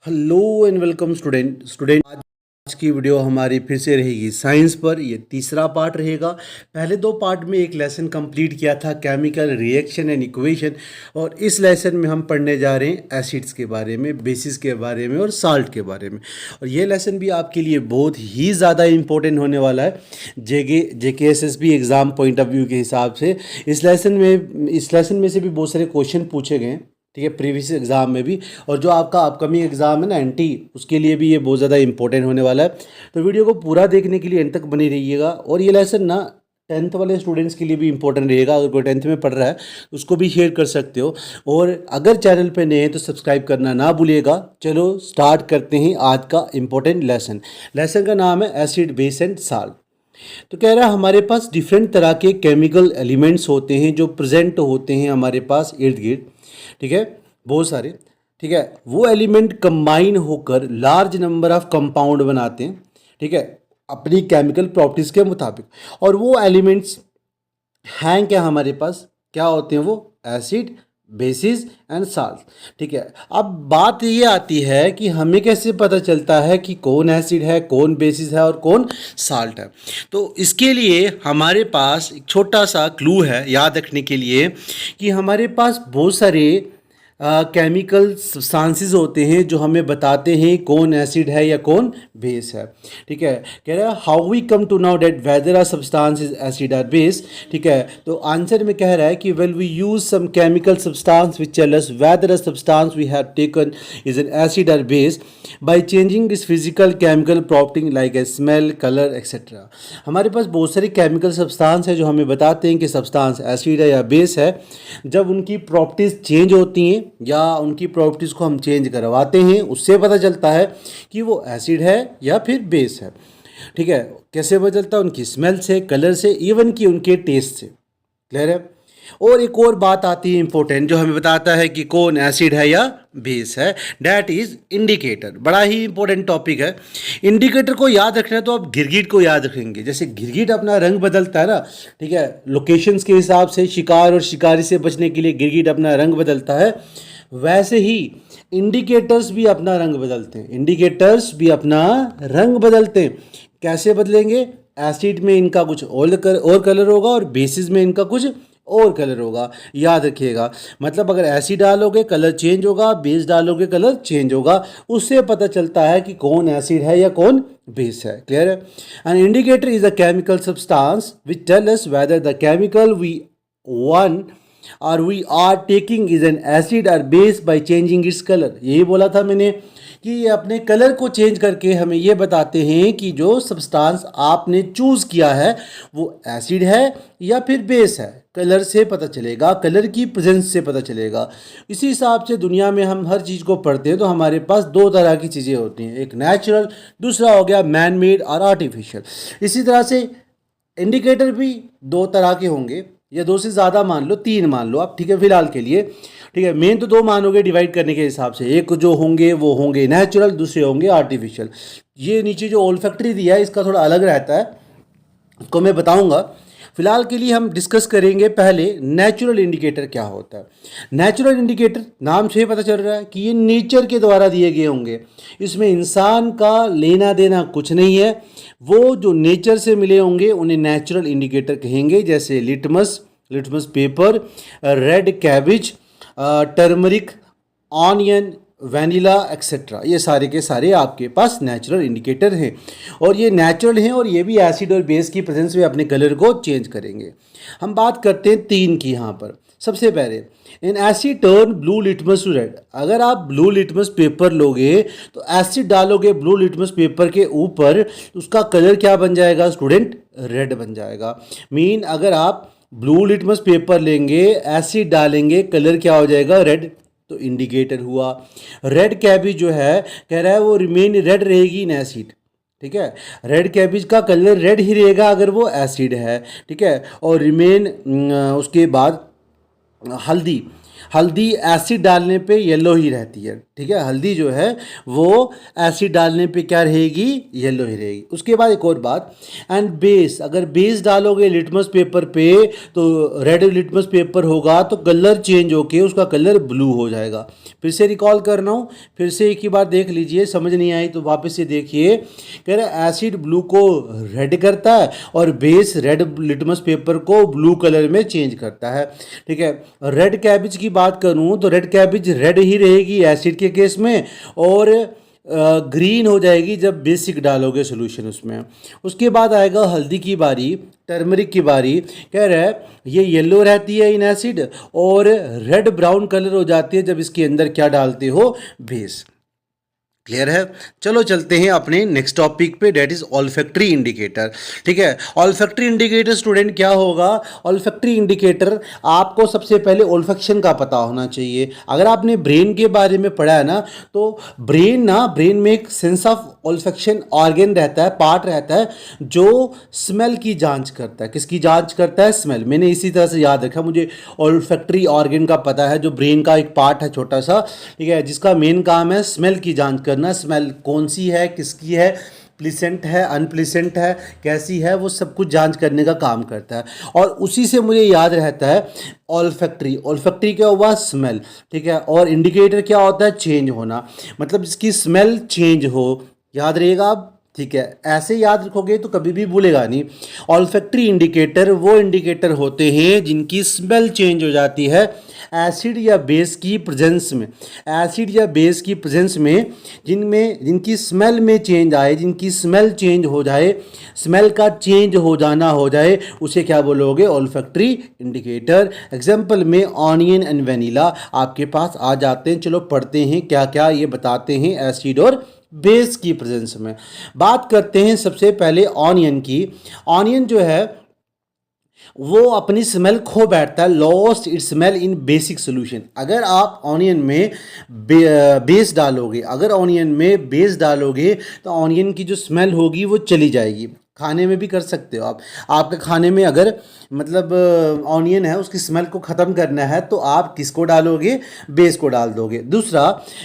Hello and welcome student आज की video हमारी फिर से रहेगी साइंस पर। ये तीसरा पार्ट रहेगा। पहले दो पार्ट में एक लेसन कंप्लीट किया था, केमिकल रिएक्शन एंड इक्वेशन, और इस लेसन में हम पढ़ने जा रहे हैं एसिड्स के बारे में, बेसिस के बारे में और साल्ट के बारे में। और ये लेसन भी आपके लिए बहुत ही ज़्यादा इंपॉर्टेंट होने वाला है JKSSB exam point of view के हिसाब से। इस लेसन में से भी बहुत सारे क्वेश्चन पूछे गए हैं, ठीक है, प्रीवियस एग्ज़ाम में भी। और जो आपका अपकमिंग एग्ज़ाम है ना NT, उसके लिए भी ये बहुत ज़्यादा इंपॉर्टेंट होने वाला है। तो वीडियो को पूरा देखने के लिए एंड तक बने रहिएगा। और ये लेसन ना 10th वाले स्टूडेंट्स के लिए भी इंपॉर्टेंट रहेगा। अगर कोई 10th में पढ़ रहा है उसको भी शेयर कर सकते हो। और अगर चैनल पे नए हैं तो सब्सक्राइब करना ना भूलिएगा। चलो स्टार्ट करते हैं आज का इंपॉर्टेंट लेसन का नाम है एसिड बेस एंड साल्ट। तो कह रहा है हमारे पास डिफरेंट तरह के केमिकल एलिमेंट्स होते हैं जो प्रेजेंट होते हैं हमारे पास इर्द गिर्द, ठीक है, बहुत सारे। ठीक है, वो एलिमेंट कंबाइन होकर लार्ज नंबर ऑफ कंपाउंड बनाते हैं, ठीक है, अपनी केमिकल प्रॉपर्टीज़ के मुताबिक। और वो एलिमेंट्स हैं क्या हमारे पास, क्या होते हैं वो? Acid, basis and salt. ठीक है, अब बात ये आती है कि हमें कैसे पता चलता है कि कौन एसिड है, कौन बेसिस है और कौन साल्ट है। तो इसके लिए हमारे पास एक छोटा सा क्लू है याद रखने के लिए कि हमारे पास बहुत सारे केमिकल सब्सटेंसेस होते हैं जो हमें बताते हैं कौन एसिड है या कौन बेस है। ठीक है, कह रहा है how we come to know that whether a substance is acid और बेस। ठीक है, तो आंसर में कह रहा है कि well we use some chemical substance which tell us whether a substance we have taken is an acid और base by changing this physical chemical property like a smell, colour etcetera. हमारे पास बहुत सारे केमिकल सब्सटेंस है जो हमें बताते हैं कि सब्सटेंस एसिड है या बेस है। जब उनकी प्रॉपर्टीज़ चेंज होती हैं या उनकी प्रॉपर्टीज़ को हम चेंज करवाते हैं, उससे पता चलता है कि वो एसिड है या फिर बेस है। ठीक है, कैसे पता चलता है? उनकी स्मेल से, कलर से, इवन कि उनके टेस्ट से। क्लियर है? और एक और बात आती है इंपॉर्टेंट जो हमें बताता है कि कौन एसिड है या बेस है, डैट इज इंडिकेटर। बड़ा ही इंपॉर्टेंट टॉपिक है। इंडिकेटर को याद रखना है तो आप गिरगिट को याद रखेंगे। जैसे गिरगिट अपना रंग बदलता है ना, ठीक है, लोकेशंस के हिसाब से, शिकार और शिकारी से बचने के लिए गिरगिट अपना रंग बदलता है, वैसे ही इंडिकेटर्स भी अपना रंग बदलते हैं। इंडिकेटर्स भी अपना रंग बदलते हैं। कैसे बदलेंगे? एसिड में इनका कुछ और कलर होगा और बेसिस में इनका कुछ और कलर होगा। याद रखिएगा, मतलब अगर एसिड डालोगे कलर चेंज होगा, बेस डालोगे कलर चेंज होगा। उससे पता चलता है कि कौन एसिड है या कौन बेस है। क्लियर है? An indicator is a chemical substance which tell us whether the chemical we one और we are taking is an acid और base by changing its colour. यही बोला था मैंने कि ये अपने कलर को चेंज करके हमें ये बताते हैं कि जो सब्सटेंस आपने चूज़ किया है वो एसिड है या फिर बेस है। कलर से पता चलेगा, कलर की प्रेजेंस से पता चलेगा। इसी हिसाब से दुनिया में हम हर चीज़ को पढ़ते हैं तो हमारे पास दो तरह की चीज़ें होती हैं, एक नेचुरल, दूसरा हो गया मैन मेड और आर्टिफिशियल। इसी तरह से इंडिकेटर भी दो तरह के होंगे, या दो से ज़्यादा मान लो, तीन मान लो आप, ठीक है, फिलहाल के लिए। ठीक है, मेन तो दो मानोगे डिवाइड करने के हिसाब से। एक जो होंगे वो होंगे नेचुरल, दूसरे होंगे आर्टिफिशियल। ये नीचे जो ओल्फैक्टरी दिया है इसका थोड़ा अलग रहता है, उसको मैं बताऊंगा। फिलहाल के लिए हम डिस्कस करेंगे पहले नेचुरल इंडिकेटर क्या होता है। नेचुरल इंडिकेटर नाम से ही पता चल रहा है कि ये नेचर के द्वारा दिए गए होंगे, इसमें इंसान का लेना देना कुछ नहीं है। वो जो नेचर से मिले होंगे उन्हें नेचुरल इंडिकेटर कहेंगे, जैसे litmus paper, red cabbage, turmeric, onion, vanilla etcetera. ये सारे के सारे आपके पास नेचुरल इंडिकेटर हैं। और ये नेचुरल हैं और ये भी एसिड और बेस की प्रेजेंस में अपने कलर को चेंज करेंगे। हम बात करते हैं तीन की यहाँ पर। सबसे पहले, in acid turn blue litmus to red. अगर आप ब्लू लिटमस पेपर लोगे तो एसिड डालोगे ब्लू लिटमस पेपर के ऊपर, उसका कलर क्या बन जाएगा स्टूडेंट? रेड बन जाएगा। मीन अगर आप ब्लू लिटमस पेपर लेंगे, एसिड डालेंगे, कलर क्या हो जाएगा? रेड। तो इंडिकेटर हुआ। रेड कैबिज जो है, कह रहा है वो रिमेन रेड रहेगी इन एसिड। ठीक है, रेड कैबिज का कलर रेड ही रहेगा अगर वो एसिड है। ठीक है, और रिमेन उसके बाद हल्दी। हल्दी एसिड डालने पे येलो ही रहती है, ठीक है। हल्दी जो है वो एसिड डालने पे क्या रहेगी, येलो ही रहेगी। उसके बाद एक और बात, एंड बेस, अगर बेस डालोगे लिटमस पेपर पे तो रेड लिटमस पेपर होगा तो कलर चेंज होके उसका कलर ब्लू हो जाएगा। फिर से रिकॉल कर रहा हूँ, फिर से एक ही बार देख लीजिए, समझ नहीं आई तो वापस से देखिए। कह रहे एसिड ब्लू को रेड करता है और बेस रेड लिटमस पेपर को ब्लू कलर में चेंज करता है, ठीक है। रेड कैबिज की बात करूं तो रेड कैबिज रेड ही रहेगी एसिड के केस में, और ग्रीन हो जाएगी जब बेसिक डालोगे सोल्यूशन उसमें। उसके बाद आएगा हल्दी की बारी, टर्मरिक की बारी। कह रहा है ये येलो रहती है इन एसिड और रेड ब्राउन कलर हो जाती है जब इसके अंदर क्या डालते हो, बेस। क्लियर है। चलो चलते हैं अपने नेक्स्ट टॉपिक पे, डेट इज ऑल्फैक्टरी इंडिकेटर, ठीक है। ऑल्फैक्टरी इंडिकेटर स्टूडेंट क्या होगा, ऑल्फैक्टरी इंडिकेटर आपको सबसे पहले ऑल्फैक्शन का पता होना चाहिए। अगर आपने ब्रेन के बारे में पढ़ा है ना, तो ब्रेन में एक सेंस ऑफ ऑल्फैक्शन ऑर्गन रहता है, पार्ट रहता है जो स्मेल की जांच करता है। किसकी जांच करता है, स्मेल। मैंने इसी तरह से याद रखा, मुझे ऑल्फैक्टरी ऑर्गन का पता है जो ब्रेन का एक पार्ट है छोटा सा, ठीक है, जिसका मेन काम है स्मेल की जांच करना। स्मेल कौन सी है, किसकी है, प्लीसेंट है, अनप्लीसेंट है, कैसी है, वो सब कुछ जांच करने का काम करता है। और उसी से मुझे याद रहता है ऑल्फैक्टरी। ऑल्फैक्टरी क्या हुआ, स्मेल, ठीक है। और इंडिकेटर क्या होता है, चेंज होना, मतलब जिसकी स्मेल चेंज हो, याद रहेगा आप, ठीक है। ऐसे याद रखोगे तो कभी भी भूलेगा नहीं। ऑल्फैक्टरी इंडिकेटर वो इंडिकेटर होते हैं जिनकी स्मेल चेंज हो जाती है एसिड या बेस की प्रेजेंस में। एसिड या बेस की प्रेजेंस में जिनकी स्मेल में चेंज आए, जिनकी स्मेल चेंज हो जाए, स्मेल का चेंज हो जाना हो जाए, उसे क्या बोलोगे, ऑल्फैक्टरी इंडिकेटर। एग्जाम्पल में ऑनियन एंड वेनिला आपके पास आ जाते हैं। चलो पढ़ते हैं क्या क्या ये बताते हैं एसिड और बेस की प्रेजेंस में। बात करते हैं सबसे पहले ऑनियन की। ऑनियन जो है वो अपनी स्मेल खो बैठता है, लॉस्ट इट्स स्मेल इन बेसिक सोल्यूशन। अगर आप ऑनियन में बेस डालोगे, अगर ऑनियन में बेस डालोगे तो ऑनियन की जो स्मेल होगी वो चली जाएगी। खाने में भी कर सकते हो आप। आपके खाने में अगर मतलब ऑनियन है, उसकी स्मेल को ख़त्म करना है तो आप किसको डालोगे, बेस को डाल दोगे। दूसरा,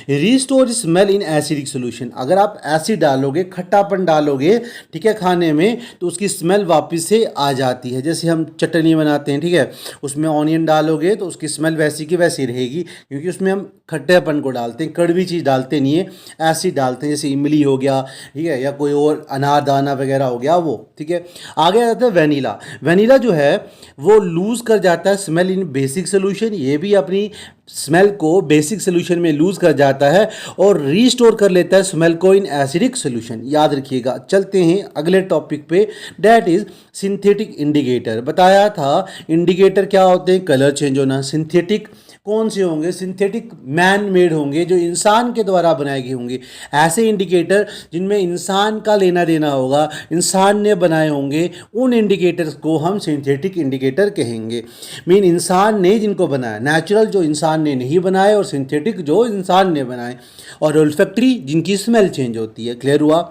restore smell in acidic solution. अगर आप एसिड डालोगे, खट्टापन डालोगे, ठीक है, खाने में, तो उसकी स्मेल वापस से आ जाती है। जैसे हम चटनी बनाते हैं, ठीक है, उसमें ऑनियन डालोगे तो उसकी स्मेल वैसी की वैसी रहेगी, क्योंकि उसमें हम खट्टेपन को डालते हैं, कड़वी चीज़ डालते नहीं है, एसिड डालते हैं। जैसे इमली हो गया, ठीक है, या कोई और अनारदाना वगैरह हो गया वो, ठीक है। आगे आ जाता है वेनिला। वेनिला जो है वो लूज कर जाता है स्मेल इन बेसिक सोल्यूशन। ये भी अपनी स्मेल को बेसिक सोल्यूशन में लूज कर जाता है और रीस्टोर कर लेता है स्मेल को इन एसिडिक सोल्यूशन। याद रखिएगा। चलते हैं अगले टॉपिक पे, डेट इज सिंथेटिक इंडिकेटर। बताया था इंडिकेटर क्या होते हैं, कलर चेंज होना। सिंथेटिक कौन से होंगे, सिंथेटिक मैन मेड होंगे, जो इंसान के द्वारा बनाए गए होंगे। ऐसे इंडिकेटर जिनमें इंसान का लेना देना होगा, इंसान ने बनाए होंगे, उन इंडिकेटर्स को हम सिंथेटिक इंडिकेटर कहेंगे। मीन इंसान ने जिनको बनाया, नेचुरल जो इंसान ने नहीं बनाए और सिंथेटिक जो इंसान ने बनाए, और ओल्फैक्टरी जिनकी स्मेल चेंज होती है। क्लियर हुआ,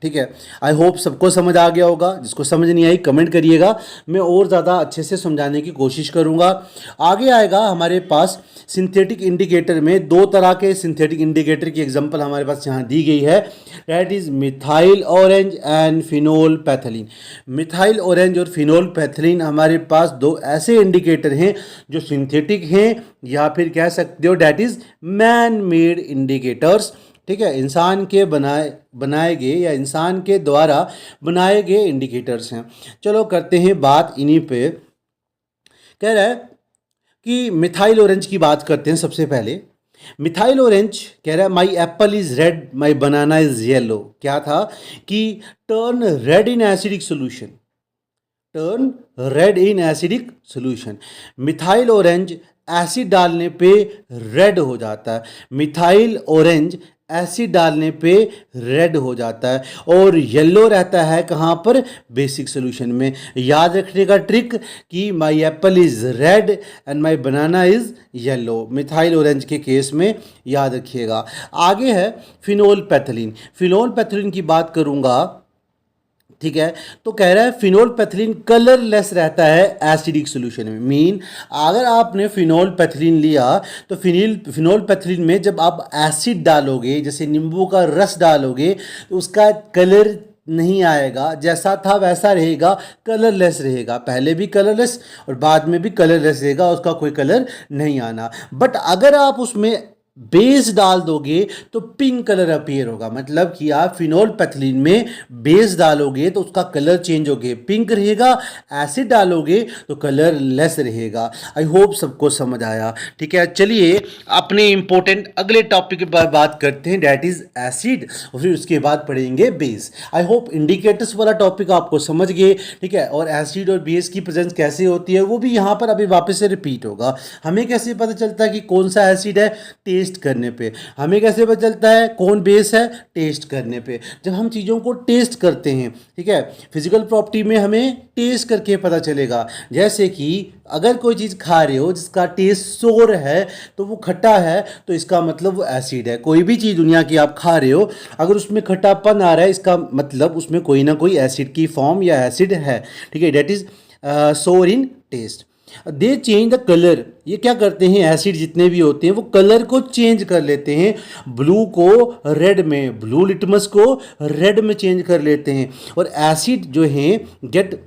ठीक है। आई होप सबको समझ आ गया होगा। जिसको समझ नहीं आई कमेंट करिएगा, मैं और ज़्यादा अच्छे से समझाने की कोशिश करूँगा। आगे आएगा हमारे पास सिंथेटिक इंडिकेटर में दो तरह के सिंथेटिक इंडिकेटर की एग्जांपल हमारे पास यहाँ दी गई है, that is methyl orange and phenolphthalein. Methyl orange और फिनोल पैथिलीन हमारे पास दो ऐसे इंडिकेटर हैं जो सिंथेटिक हैं, या फिर कह सकते हो that is man made indicators, ठीक है। इंसान के बनाए गए या इंसान के द्वारा बनाए गए इंडिकेटर्स हैं। चलो करते हैं बात इन्हीं पे। कह रहा है कि मिथाइल ऑरेंज की बात करते हैं सबसे पहले। मिथाइल ऑरेंज कह रहा है माई Apple is red, my banana is yellow. क्या था कि turn red in acidic solution, turn red in acidic solution. Methyl orange acid डालने पे रेड हो जाता है। मिथाइल ऑरेंज एसिड डालने पे रेड हो जाता है और येलो रहता है कहाँ पर, बेसिक सोल्यूशन में। याद रखने का ट्रिक कि माई Apple is red and my banana is yellow, methyl orange के केस में याद रखिएगा। आगे है फिनोल पैथिलीन। फिनोल पैथिलीन की बात करूँगा, ठीक है। तो कह रहा है फिनोल्फेथलीन कलरलेस रहता है एसिडिक सॉल्यूशन में। मीन अगर आपने फिनोल्फेथलीन लिया तो फिनोल्फेथलीन में जब आप एसिड डालोगे, जैसे नींबू का रस डालोगे, तो उसका कलर नहीं आएगा, जैसा था वैसा रहेगा, कलरलेस रहेगा। पहले भी कलरलेस और बाद में भी कलरलेस रहेगा, उसका कोई कलर नहीं आना। बट अगर आप उसमें बेस डाल दोगे तो पिंक कलर अपीयर होगा। मतलब कि आप फिनोल्फेथलीन में बेस डालोगे तो उसका कलर चेंज होके पिंक रहेगा, एसिड डालोगे तो कलर लेस रहेगा। आई होप सबको समझ आया। ठीक है, चलिए अपने इंपॉर्टेंट अगले टॉपिक के बारे बात करते हैं, डैट इज एसिड, और फिर उसके बाद पढ़ेंगे बेस। आई होप इंडिकेटर्स वाला टॉपिक आपको समझ गए। ठीक है, और एसिड और बेस की प्रेजेंस कैसे होती है वो भी यहाँ पर अभी वापस से रिपीट होगा। हमें कैसे पता चलता है कि कौन सा एसिड है? टेस्ट करने पे। हमें कैसे पता चलता है कौन बेस है? टेस्ट करने पे। जब हम चीज़ों को टेस्ट करते हैं, ठीक है, फिजिकल प्रॉपर्टी में हमें टेस्ट करके पता चलेगा। जैसे कि अगर कोई चीज़ खा रहे हो जिसका टेस्ट सोर है तो वो खट्टा है, तो इसका मतलब वो एसिड है। कोई भी चीज़ दुनिया की आप खा रहे हो, अगर उसमें खट्टापन आ रहा है, इसका मतलब उसमें कोई ना कोई एसिड की फॉर्म या एसिड है। ठीक है, that is sour in taste. They change the colour, ये क्या करते हैं, एसिड जितने भी होते हैं वो कलर को चेंज कर लेते हैं। ब्लू को रेड में, ब्लू लिटमस को रेड में चेंज कर लेते हैं। और एसिड जो है get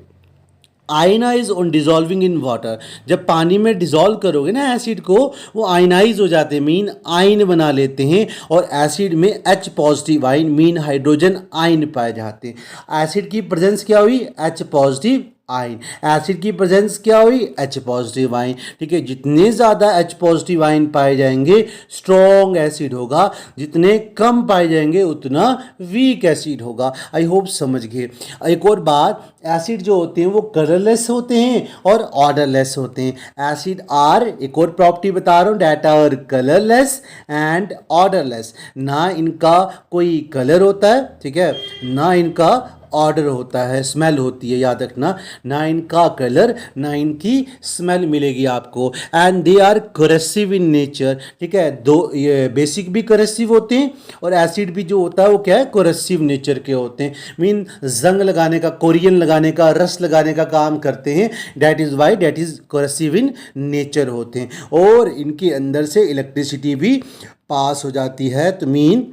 ionise on dissolving in water, जब पानी में डिजॉल्व करोगे ना एसिड को, वो आयनाइज हो जाते हैं, मीन आयन बना लेते हैं। और एसिड में H positive ion mean hydrogen ion पाए जाते हैं। एसिड की प्रेजेंस क्या हुई? H positive ion. एसिड की प्रेजेंस क्या हुई? H positive ion. ठीक है, जितने ज़्यादा H पॉजिटिव आयन पाए जाएंगे स्ट्रॉन्ग एसिड होगा, जितने कम पाए जाएंगे उतना वीक एसिड होगा। आई होप समझ गए। एक और बात, एसिड जो होते हैं वो कलरलेस होते हैं और ऑर्डरलेस होते हैं। एसिड आर, एक और प्रॉपर्टी बता रहा हूँ, that are colourless and odourless. ना इनका कोई कलर होता है, ठीक है, ना इनका ऑर्डर होता है, स्मेल होती है, याद रखना। ना इनका कलर ना इनकी स्मेल मिलेगी आपको। And they are corrosive in nature. ठीक है, दो ये बेसिक भी करेसिव होते हैं और एसिड भी जो होता है वो क्या है, करेसिव नेचर के होते हैं। मीन जंग लगाने का, कोरियन लगाने का, रस लगाने का काम करते हैं। That is why that is corrosive in nature होते हैं। और इनके अंदर से इलेक्ट्रिसिटी भी पास हो जाती है, तो मीन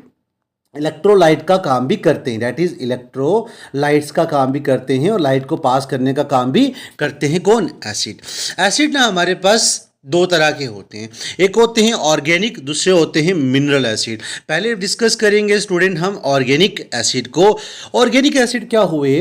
इलेक्ट्रोलाइट का काम भी करते हैं। डैट इज इलेक्ट्रोलाइट्स का काम भी करते हैं और लाइट को पास करने का काम भी करते हैं। कौन? एसिड। एसिड ना हमारे पास दो तरह के होते हैं, एक होते हैं ऑर्गेनिक, दूसरे होते हैं मिनरल एसिड। पहले डिस्कस करेंगे स्टूडेंट हम ऑर्गेनिक एसिड को। ऑर्गेनिक एसिड क्या हुए?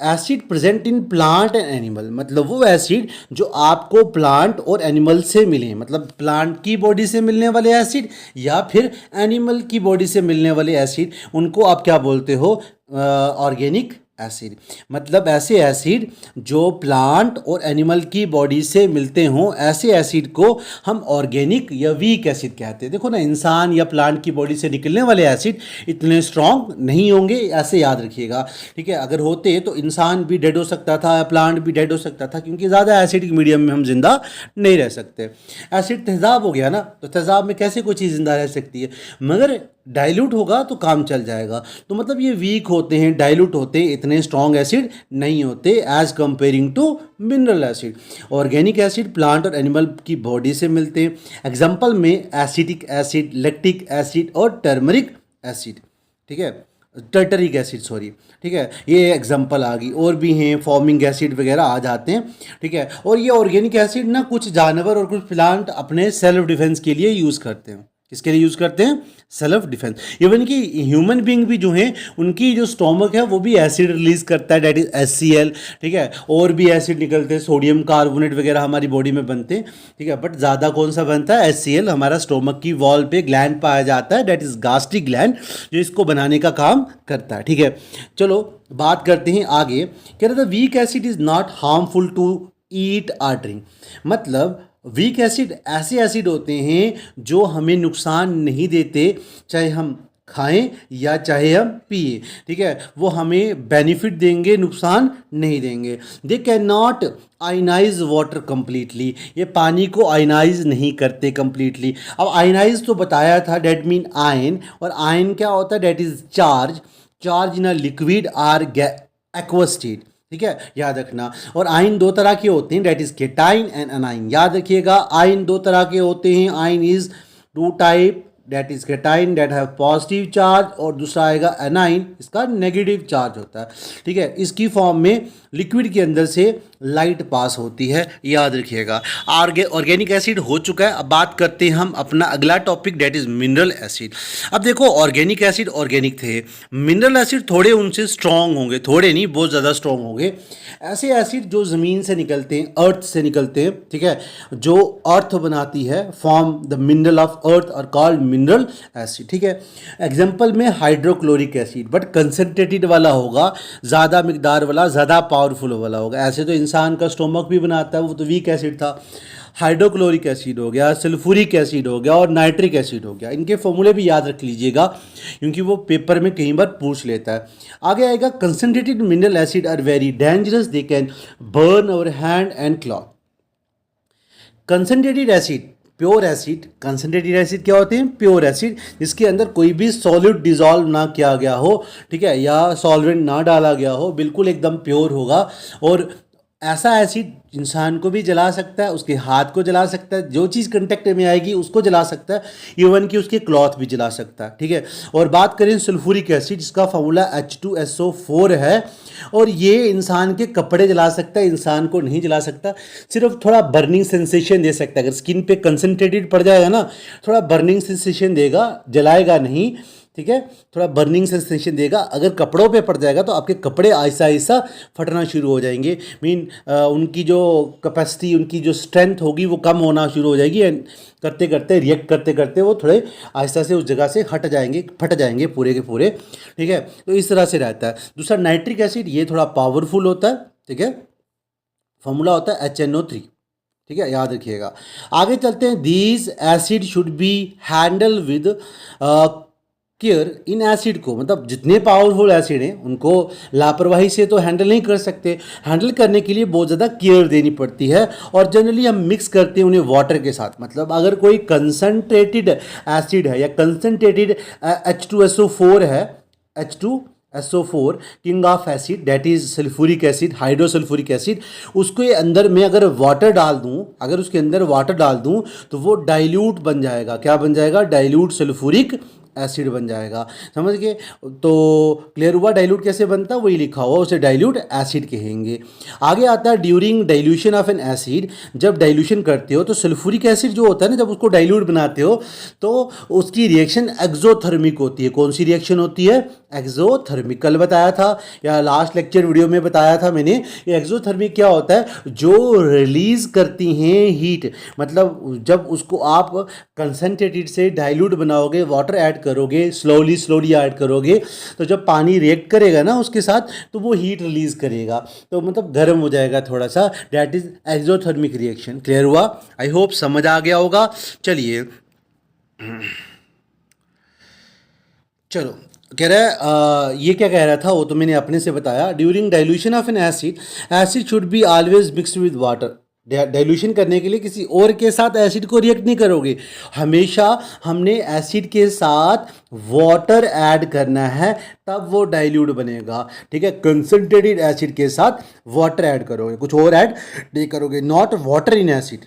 Acid present in plant and animal, मतलब वो एसिड जो आपको प्लांट और एनिमल से मिले, मतलब प्लांट की बॉडी से मिलने वाले एसिड या फिर एनिमल की बॉडी से मिलने वाले एसिड, उनको आप क्या बोलते हो? Organic acid. मतलब ऐसे एसिड जो प्लांट और एनिमल की बॉडी से मिलते हों, ऐसे एसिड को हम ऑर्गेनिक या वीक एसिड कहते हैं। देखो ना, इंसान या प्लांट की बॉडी से निकलने वाले एसिड इतने स्ट्रॉन्ग नहीं होंगे, ऐसे याद रखिएगा। ठीक है, अगर होते तो इंसान भी डेड हो सकता था या प्लांट भी डेड हो सकता था, क्योंकि ज़्यादा एसिडिक मीडियम में हम जिंदा नहीं रह सकते। एसिड तेजाब हो गया ना, तो तेजाब में कैसे कोई चीज़ जिंदा रह सकती है? मगर डाइल्यूट होगा तो काम चल जाएगा। तो मतलब ये वीक होते हैं, डाइल्यूट होते हैं, इतने स्ट्रॉन्ग एसिड नहीं होते as comparing to mineral acid. Organic acid plant और एनिमल की बॉडी से मिलते हैं। एग्जांपल में एसिटिक एसिड, लैक्टिक एसिड और टर्मरिक एसिड। ठीक है, टर्टरिक एसिड, सॉरी। ठीक है, ये एग्जांपल आ गई। और भी हैं, फॉर्मिंग एसिड वगैरह आ जाते हैं। ठीक है, और ये ऑर्गेनिक एसिड ना कुछ जानवर और कुछ प्लांट अपने सेल्फ डिफेंस के लिए यूज़ करते हैं। किसके लिए यूज़ करते हैं? Self defence. इवन कि ह्यूमन बींग भी जो हैं उनकी जो स्टोमक है वो भी एसिड रिलीज करता है, डेट इज HCl। ठीक है, और भी एसिड निकलते हैं, सोडियम कार्बोनेट वगैरह हमारी बॉडी में बनते हैं। ठीक है, बट ज़्यादा कौन सा बनता है? HCl। हमारा स्टोमक की वॉल पे ग्लैंड पाया जाता है, डेट इज गास्ट्रिक ग्लैंड, जो इसको बनाने का काम करता है। ठीक है, चलो बात करते हैं आगे। कह रहे थे weak acid is not harmful to eat और ड्रिंक। मतलब वीक एसिड ऐसे एसिड होते हैं जो हमें नुकसान नहीं देते, चाहे हम खाएं या चाहे हम पिए। ठीक है, वो हमें बेनिफिट देंगे, नुकसान नहीं देंगे। They can not ionise water completely, ये पानी को आयनाइज नहीं करते कंप्लीटली। अब आयनाइज तो बताया था, डेट मीन आयन, और आयन क्या होता है? That is charge. Charge in a liquid or aqueous state, ठीक है, याद रखना। और आयन दो तरह के होते हैं, that is cation and anion, याद रखिएगा। आयन दो तरह के होते हैं, ion is two type, that is cation that have positive charge, और दूसरा आएगा एनाइन, इसका नेगेटिव चार्ज होता है, ठीक है। इसकी फॉर्म में लिक्विड के अंदर से लाइट पास होती है, याद रखिएगा। ऑर्गेनिक एसिड हो चुका है, अब बात करते हैं हम अपना अगला topic, that is mineral acid. अब देखो ऑर्गेनिक एसिड ऑर्गेनिक थे, मिनरल एसिड थोड़े उनसे स्ट्रॉन्ग होंगे, थोड़े नहीं बहुत ज़्यादा स्ट्रॉन्ग होंगे। ऐसे एसिड जो ज़मीन से निकलते हैं, अर्थ से निकलते हैं, ठीक है, जो अर्थ बनाती है, form the mineral of earth और कॉल्ड मिनरल एसिड, ठीक है। एग्जाम्पल में हाइड्रोक्लोरिक एसिड, बट कंसनट्रेटेड वाला होगा, ज़्यादा मिकदार वाला, ज़्यादा पावरफुल वाला होगा। ऐसे तो इंसान का स्टोमक भी बनाता है, वो तो वीक एसिड था। हाइड्रोक्लोरिक एसिड हो गया, सल्फ्यूरिक एसिड हो गया और नाइट्रिक एसिड हो गया। इनके फॉर्मूले भी याद रख लीजिएगा क्योंकि वो पेपर में कई बार पूछ लेता है। आगे आएगा concentrated mineral acid are very dangerous, they can burn our hand and cloth. Concentrated acid, pure acid, concentrated acid क्या होते हैं? प्योर एसिड, जिसके अंदर कोई भी सॉलिड डिजॉल्व ना किया गया हो, ठीक है, या सॉल्वेंट ना डाला गया हो, बिल्कुल एकदम प्योर होगा। और ऐसा एसिड इंसान को भी जला सकता है, उसके हाथ को जला सकता है, जो चीज़ कंटेक्ट में आएगी उसको जला सकता है, इवन कि उसके क्लॉथ भी जला सकता है, ठीक है। और बात करें सल्फ्यूरिक एसिड, जिसका फार्मूला H2SO4 है, और ये इंसान के कपड़े जला सकता है, इंसान को नहीं जला सकता, सिर्फ थोड़ा बर्निंग सेंसेशन दे सकता है। अगर स्किन पे कंसनट्रेटेड पड़ जाएगा ना, थोड़ा बर्निंग सेंसेशन देगा, जलाएगा नहीं, ठीक है, थोड़ा बर्निंग सेंसेशन देगा। अगर कपड़ों पे पड़ जाएगा तो आपके कपड़े ऐसा ऐसा फटना शुरू हो जाएंगे, उनकी जो कैपेसिटी, उनकी जो स्ट्रेंथ होगी वो कम होना शुरू हो जाएगी, एंड करते करते रिएक्ट करते करते वो थोड़े आहिस्ता से उस जगह से हट जाएंगे, फट जाएंगे पूरे के पूरे, ठीक है। तो इस तरह से रहता है। दूसरा नाइट्रिक एसिड, ये थोड़ा पावरफुल होता है, ठीक है, फॉर्मूला होता है HNO3, ठीक है, याद रखिएगा। आगे चलते हैं। These acid should be handle with care. In acid को, मतलब जितने पावरफुल एसिड हैं उनको लापरवाही से तो हैंडल नहीं कर सकते, हैंडल करने के लिए बहुत ज़्यादा केयर देनी पड़ती है। और जनरली हम मिक्स करते हैं उन्हें वाटर के साथ। मतलब अगर कोई कंसनट्रेटेड एसिड है या कंसनट्रेटेड H2SO4 है, H2SO4 king of acid, that is sulphuric acid, hydrosulphuric acid, उसके अंदर मैं अगर वाटर डाल दूं, अगर उसके अंदर वाटर डाल दूं तो वो डाइल्यूट बन जाएगा। क्या बन जाएगा? डाइल्यूट सल्फ्यूरिक एसिड बन जाएगा, समझ गए। तो क्लियर हुआ डाइल्यूट कैसे बनता है, वही लिखा हुआ, उसे डाइल्यूट एसिड कहेंगे। आगे आता है during dilution of N acid. जब डाइल्यूशन करते हो तो सल्फ्यूरिक एसिड जो होता है ना, जब उसको डाइल्यूट बनाते हो तो उसकी रिएक्शन एक्सोथर्मिक होती है। कौन सी रिएक्शन होती है? एक्सोथर्मिक। कल बताया था या लास्ट लेक्चर वीडियो में बताया था मैंने, ये एक्सोथर्मिक क्या होता है? जो रिलीज करती हैं हीट, मतलब जब उसको आप कंसनट्रेटेड से डाइल्यूट बनाओगे, वाटर ऐड करोगे, स्लोली स्लोली ऐड करोगे, तो जब पानी रिएक्ट करेगा ना उसके साथ तो वो हीट रिलीज करेगा, तो मतलब गर्म हो जाएगा थोड़ा सा, that is exothermic reaction. Clear हुआ? आई होप समझ आ गया होगा। चलिए चलो, कह रहा है ये क्या कह रहा था वो तो मैंने अपने से बताया। During dilution of N acid, acid should be always mixed with water. Dilution करने के लिए किसी और के साथ एसिड को रिएक्ट नहीं करोगे, हमेशा हमने एसिड के साथ वाटर ऐड करना है, तब वो डाइल्यूट बनेगा, ठीक है। कंसनट्रेटेड एसिड के साथ वाटर ऐड करोगे, कुछ और ऐड नहीं करोगे। Not water in acid,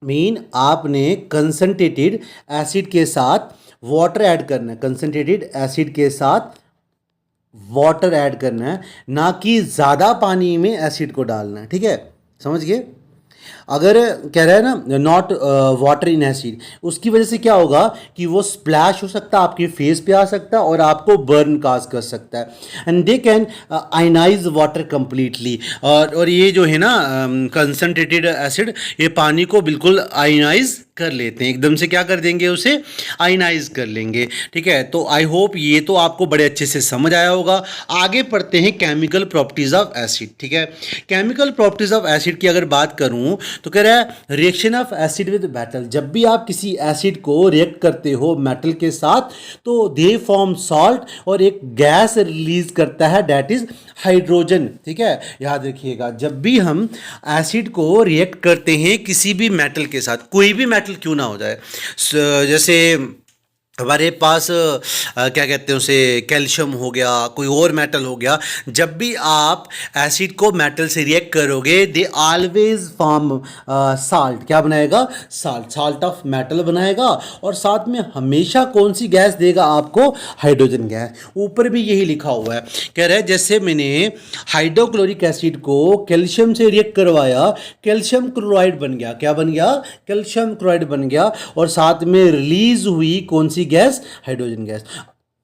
mean आपने कंसनट्रेटेड एसिड के साथ वाटर ऐड करना है, कंसनट्रेटेड एसिड के साथ वाटर ऐड करना है, ना कि ज़्यादा पानी में एसिड को डालना है, ठीक है, समझ गए। अगर कह रहा है ना नॉट वाटर इन एसिड, उसकी वजह से क्या होगा कि वो स्प्लैश हो सकता है, आपके फेस पे आ सकता है और आपको बर्न काज कर सकता है। And they can ionise water completely. और ये जो है ना कंसनट्रेटेड एसिड, ये पानी को बिल्कुल आयनाइज कर लेते हैं, एकदम से क्या कर देंगे, उसे आयनाइज कर लेंगे, ठीक है। तो आई होप ये तो आपको बड़े अच्छे से समझ आया होगा। आगे पढ़ते हैं केमिकल प्रॉपर्टीज ऑफ एसिड, ठीक है। केमिकल प्रॉपर्टीज ऑफ एसिड की अगर बात करूं तो कह रहा है reaction of acid with metal. जब भी आप किसी एसिड को रिएक्ट करते हो मेटल के साथ तो दे फॉर्म सॉल्ट, और एक गैस रिलीज करता है, दैट इज हाइड्रोजन, ठीक है, याद रखिएगा। जब भी हम एसिड को रिएक्ट करते हैं किसी भी मेटल के साथ, कोई भी मेटल क्यों ना हो जाए, जैसे हमारे पास क्या कहते हैं उसे, कैल्शियम हो गया, कोई और मेटल हो गया, जब भी आप एसिड को मेटल से रिएक्ट करोगे दे ऑलवेज फॉर्म साल्ट। क्या बनाएगा? साल्ट, साल्ट ऑफ मेटल बनाएगा। और साथ में हमेशा कौन सी गैस देगा आपको? Hydrogen gas. ऊपर भी यही लिखा हुआ है, कह रहा है जैसे मैंने हाइड्रोक्लोरिक एसिड को कैल्शियम से रिएक्ट करवाया, कैल्शियम क्लोराइड बन गया। क्या बन गया? कैल्शियम क्लोराइड बन गया। और साथ में रिलीज हुई कौन सी गैस? Hydrogen gas.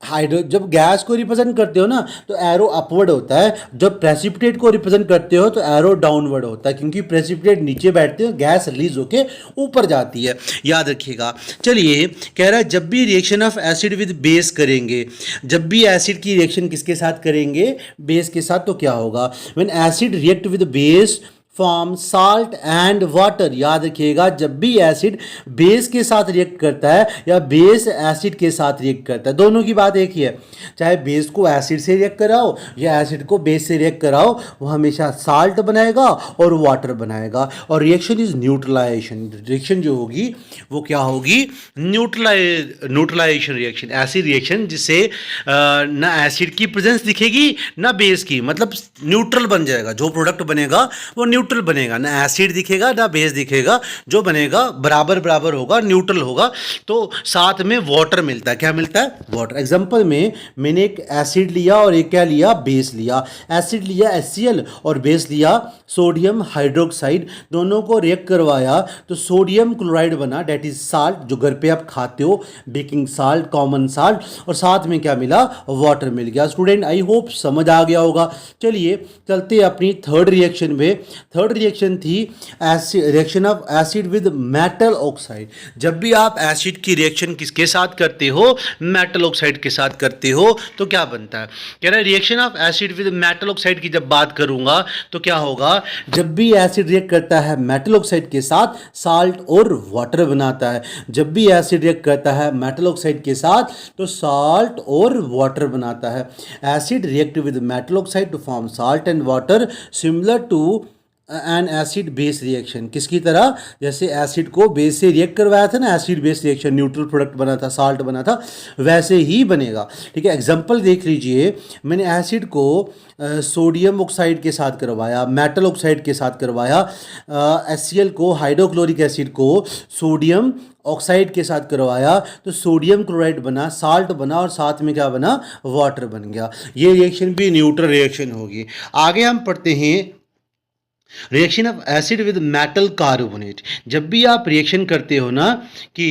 जब गैस को रिप्रेजेंट करते हो ना तो एरो अपवर्ड होता है, जब प्रेसिपिटेट को रिप्रेजेंट करते हो तो एरो डाउनवर्ड होता है, क्योंकि प्रेसिपिटेट नीचे बैठते हो, गैस रिलीज होके ऊपर जाती है, याद रखिएगा। चलिए, कह रहा है जब भी reaction of acid with base करेंगे, जब भी एसिड की रिएक्शन किसके साथ करेंगे? बेस के साथ। तो क्या होगा? When acid react with base form salt and water. याद रखिएगा, जब भी एसिड बेस के साथ रिएक्ट करता है या बेस एसिड के साथ रिएक्ट करता है, दोनों की बात एक ही है। चाहे बेस को एसिड से रिएक्ट कराओ या एसिड को बेस से रिएक्ट कराओ, वो हमेशा साल्ट बनाएगा और वाटर बनाएगा। और रिएक्शन इज न्यूट्रलाइजेशन। रिएक्शन जो होगी वो क्या होगी? Neutralisation reaction. ऐसी रिएक्शन जिससे ना एसिड की प्रेजेंस दिखेगी ना बेस की, मतलब न्यूट्रल बन जाएगा। जो प्रोडक्ट बनेगा वो न्यूट्रल बनेगा, ना एसिड दिखेगा ना बेस दिखेगा, जो बनेगा बराबर बराबर होगा, न्यूट्रल होगा। तो साथ में वाटर मिलता है। क्या मिलता है? वाटर। एग्जांपल में मैंने एक एसिड लिया और एक क्या लिया? बेस लिया। एसिड लिया HCl और बेस लिया सोडियम हाइड्रोक्साइड, दोनों को रिएक्ट करवाया तो सोडियम क्लोराइड बना, डेट इज साल्ट, जो घर पे आप खाते हो, बेकिंग साल्ट, कॉमन साल्ट। और साथ में क्या मिला? वाटर मिल गया। स्टूडेंट, आई होप समझ आ गया होगा। चलिए चलते अपनी थर्ड रिएक्शन में। थर्ड रिएक्शन थी reaction of acid with metal oxide. जब भी आप एसिड की रिएक्शन किसके साथ करते हो? मेटल ऑक्साइड के साथ करते हो, तो क्या बनता है? कह रहा है reaction of acid with metal oxide की जब बात करूंगा तो क्या होगा? जब भी एसिड रिएक्ट करता है मेटल ऑक्साइड के साथ, साल्ट और वाटर बनाता है। जब भी एसिड रिएक्ट करता है मेटल ऑक्साइड के साथ तो साल्ट और वाटर बनाता है। Acid react with metal oxide to form salt and water, similar to an acid base reaction. किसकी तरह? जैसे एसिड को बेस से रिएक्ट करवाया था ना, acid base reaction, neutral product बना था, साल्ट बना था, वैसे ही बनेगा। ठीक है, एग्जांपल देख लीजिए। मैंने एसिड को सोडियम ऑक्साइड के साथ करवाया, मेटल ऑक्साइड के साथ करवाया, HCl को, हाइड्रोक्लोरिक एसिड को सोडियम ऑक्साइड के साथ करवाया तो सोडियम क्लोराइड बना, साल्ट बना और साथ में क्या बना? वाटर बन गया। ये रिएक्शन भी न्यूट्रल रिएक्शन होगी। आगे हम पढ़ते हैं reaction of acid with metal carbonate. जब भी आप रिएक्शन करते हो ना कि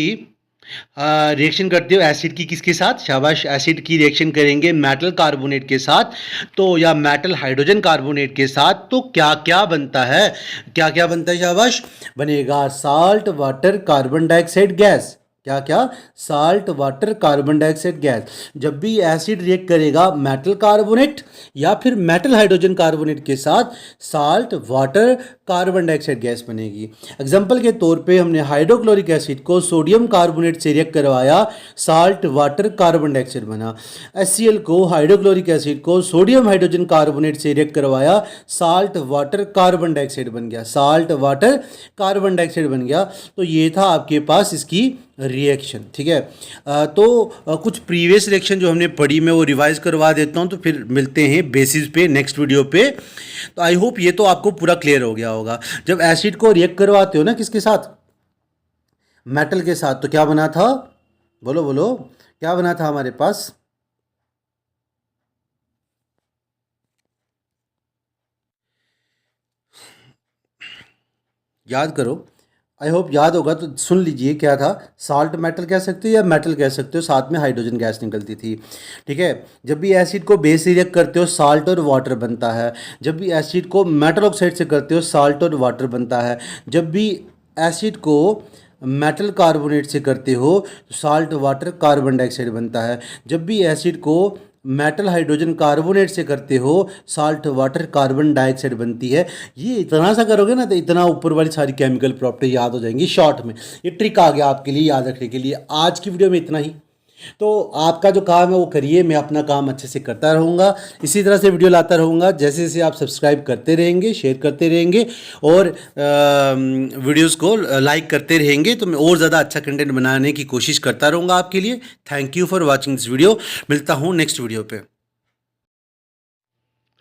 रिएक्शन करते हो एसिड की किसके साथ? शाबाश, एसिड की रिएक्शन करेंगे मेटल कार्बोनेट के साथ तो, या मेटल हाइड्रोजन कार्बोनेट के साथ, तो क्या क्या बनता है? क्या क्या बनता है? शाबाश, बनेगा salt, water, carbon dioxide gas. क्या क्या? Salt, water, carbon dioxide gas. जब भी एसिड रिएक्ट करेगा मेटल कार्बोनेट या फिर मेटल हाइड्रोजन कार्बोनेट के साथ, salt, water, carbon dioxide gas बनेगी। एग्जांपल के तौर पे हमने हाइड्रोक्लोरिक एसिड को सोडियम कार्बोनेट से रिएक्ट करवाया, साल्ट, वाटर, कार्बन डाइऑक्साइड बना। HCl को, हाइड्रोक्लोरिक एसिड को सोडियम हाइड्रोजन कार्बोनेट से रिएक्ट करवाया, साल्ट, वाटर, कार्बन डाइऑक्साइड बन गया। साल्ट, वाटर, कार्बन डाइऑक्साइड बन गया। तो ये था आपके पास इसकी रिएक्शन। ठीक है, कुछ प्रीवियस रिएक्शन जो हमने पढ़ी मैं वो रिवाइज करवा देता हूँ, तो फिर मिलते हैं बेसिस पे नेक्स्ट वीडियो पे। तो आई होप ये तो आपको पूरा क्लियर हो गया होगा। जब एसिड को रिएक्ट करवाते हो ना किसके साथ? मेटल के साथ, तो क्या बना था? बोलो बोलो, क्या बना था हमारे पास? याद करो, आई होप याद होगा तो सुन लीजिए क्या था। साल्ट मेटल कह सकते हो या मेटल कह सकते हो, साथ में हाइड्रोजन गैस निकलती थी। ठीक है, जब भी एसिड को बेस से रिएक्ट करते हो साल्ट और वाटर बनता है। जब भी एसिड को मेटल ऑक्साइड से करते हो साल्ट और वाटर बनता है। जब भी एसिड को मेटल कार्बोनेट से करते हो तो साल्ट, वाटर, कार्बन डाइऑक्साइड बनता है। जब भी एसिड को मेटल हाइड्रोजन कार्बोनेट से करते हो साल्ट, वाटर, कार्बन डाइऑक्साइड बनती है। ये इतना सा करोगे ना तो इतना ऊपर वाली सारी केमिकल प्रॉपर्टी याद हो जाएंगी शॉर्ट में। ये ट्रिक आ गया आपके लिए याद रखने के लिए। आज की वीडियो में इतना ही। तो आपका जो काम है वो करिए, मैं अपना काम अच्छे से करता रहूँगा, इसी तरह से वीडियो लाता रहूँगा। जैसे जैसे आप सब्सक्राइब करते रहेंगे, शेयर करते रहेंगे और वीडियोस को लाइक करते रहेंगे तो मैं और ज़्यादा अच्छा कंटेंट बनाने की कोशिश करता रहूँगा आपके लिए। Thank you for watching this video. मिलता हूँ नेक्स्ट वीडियो पे।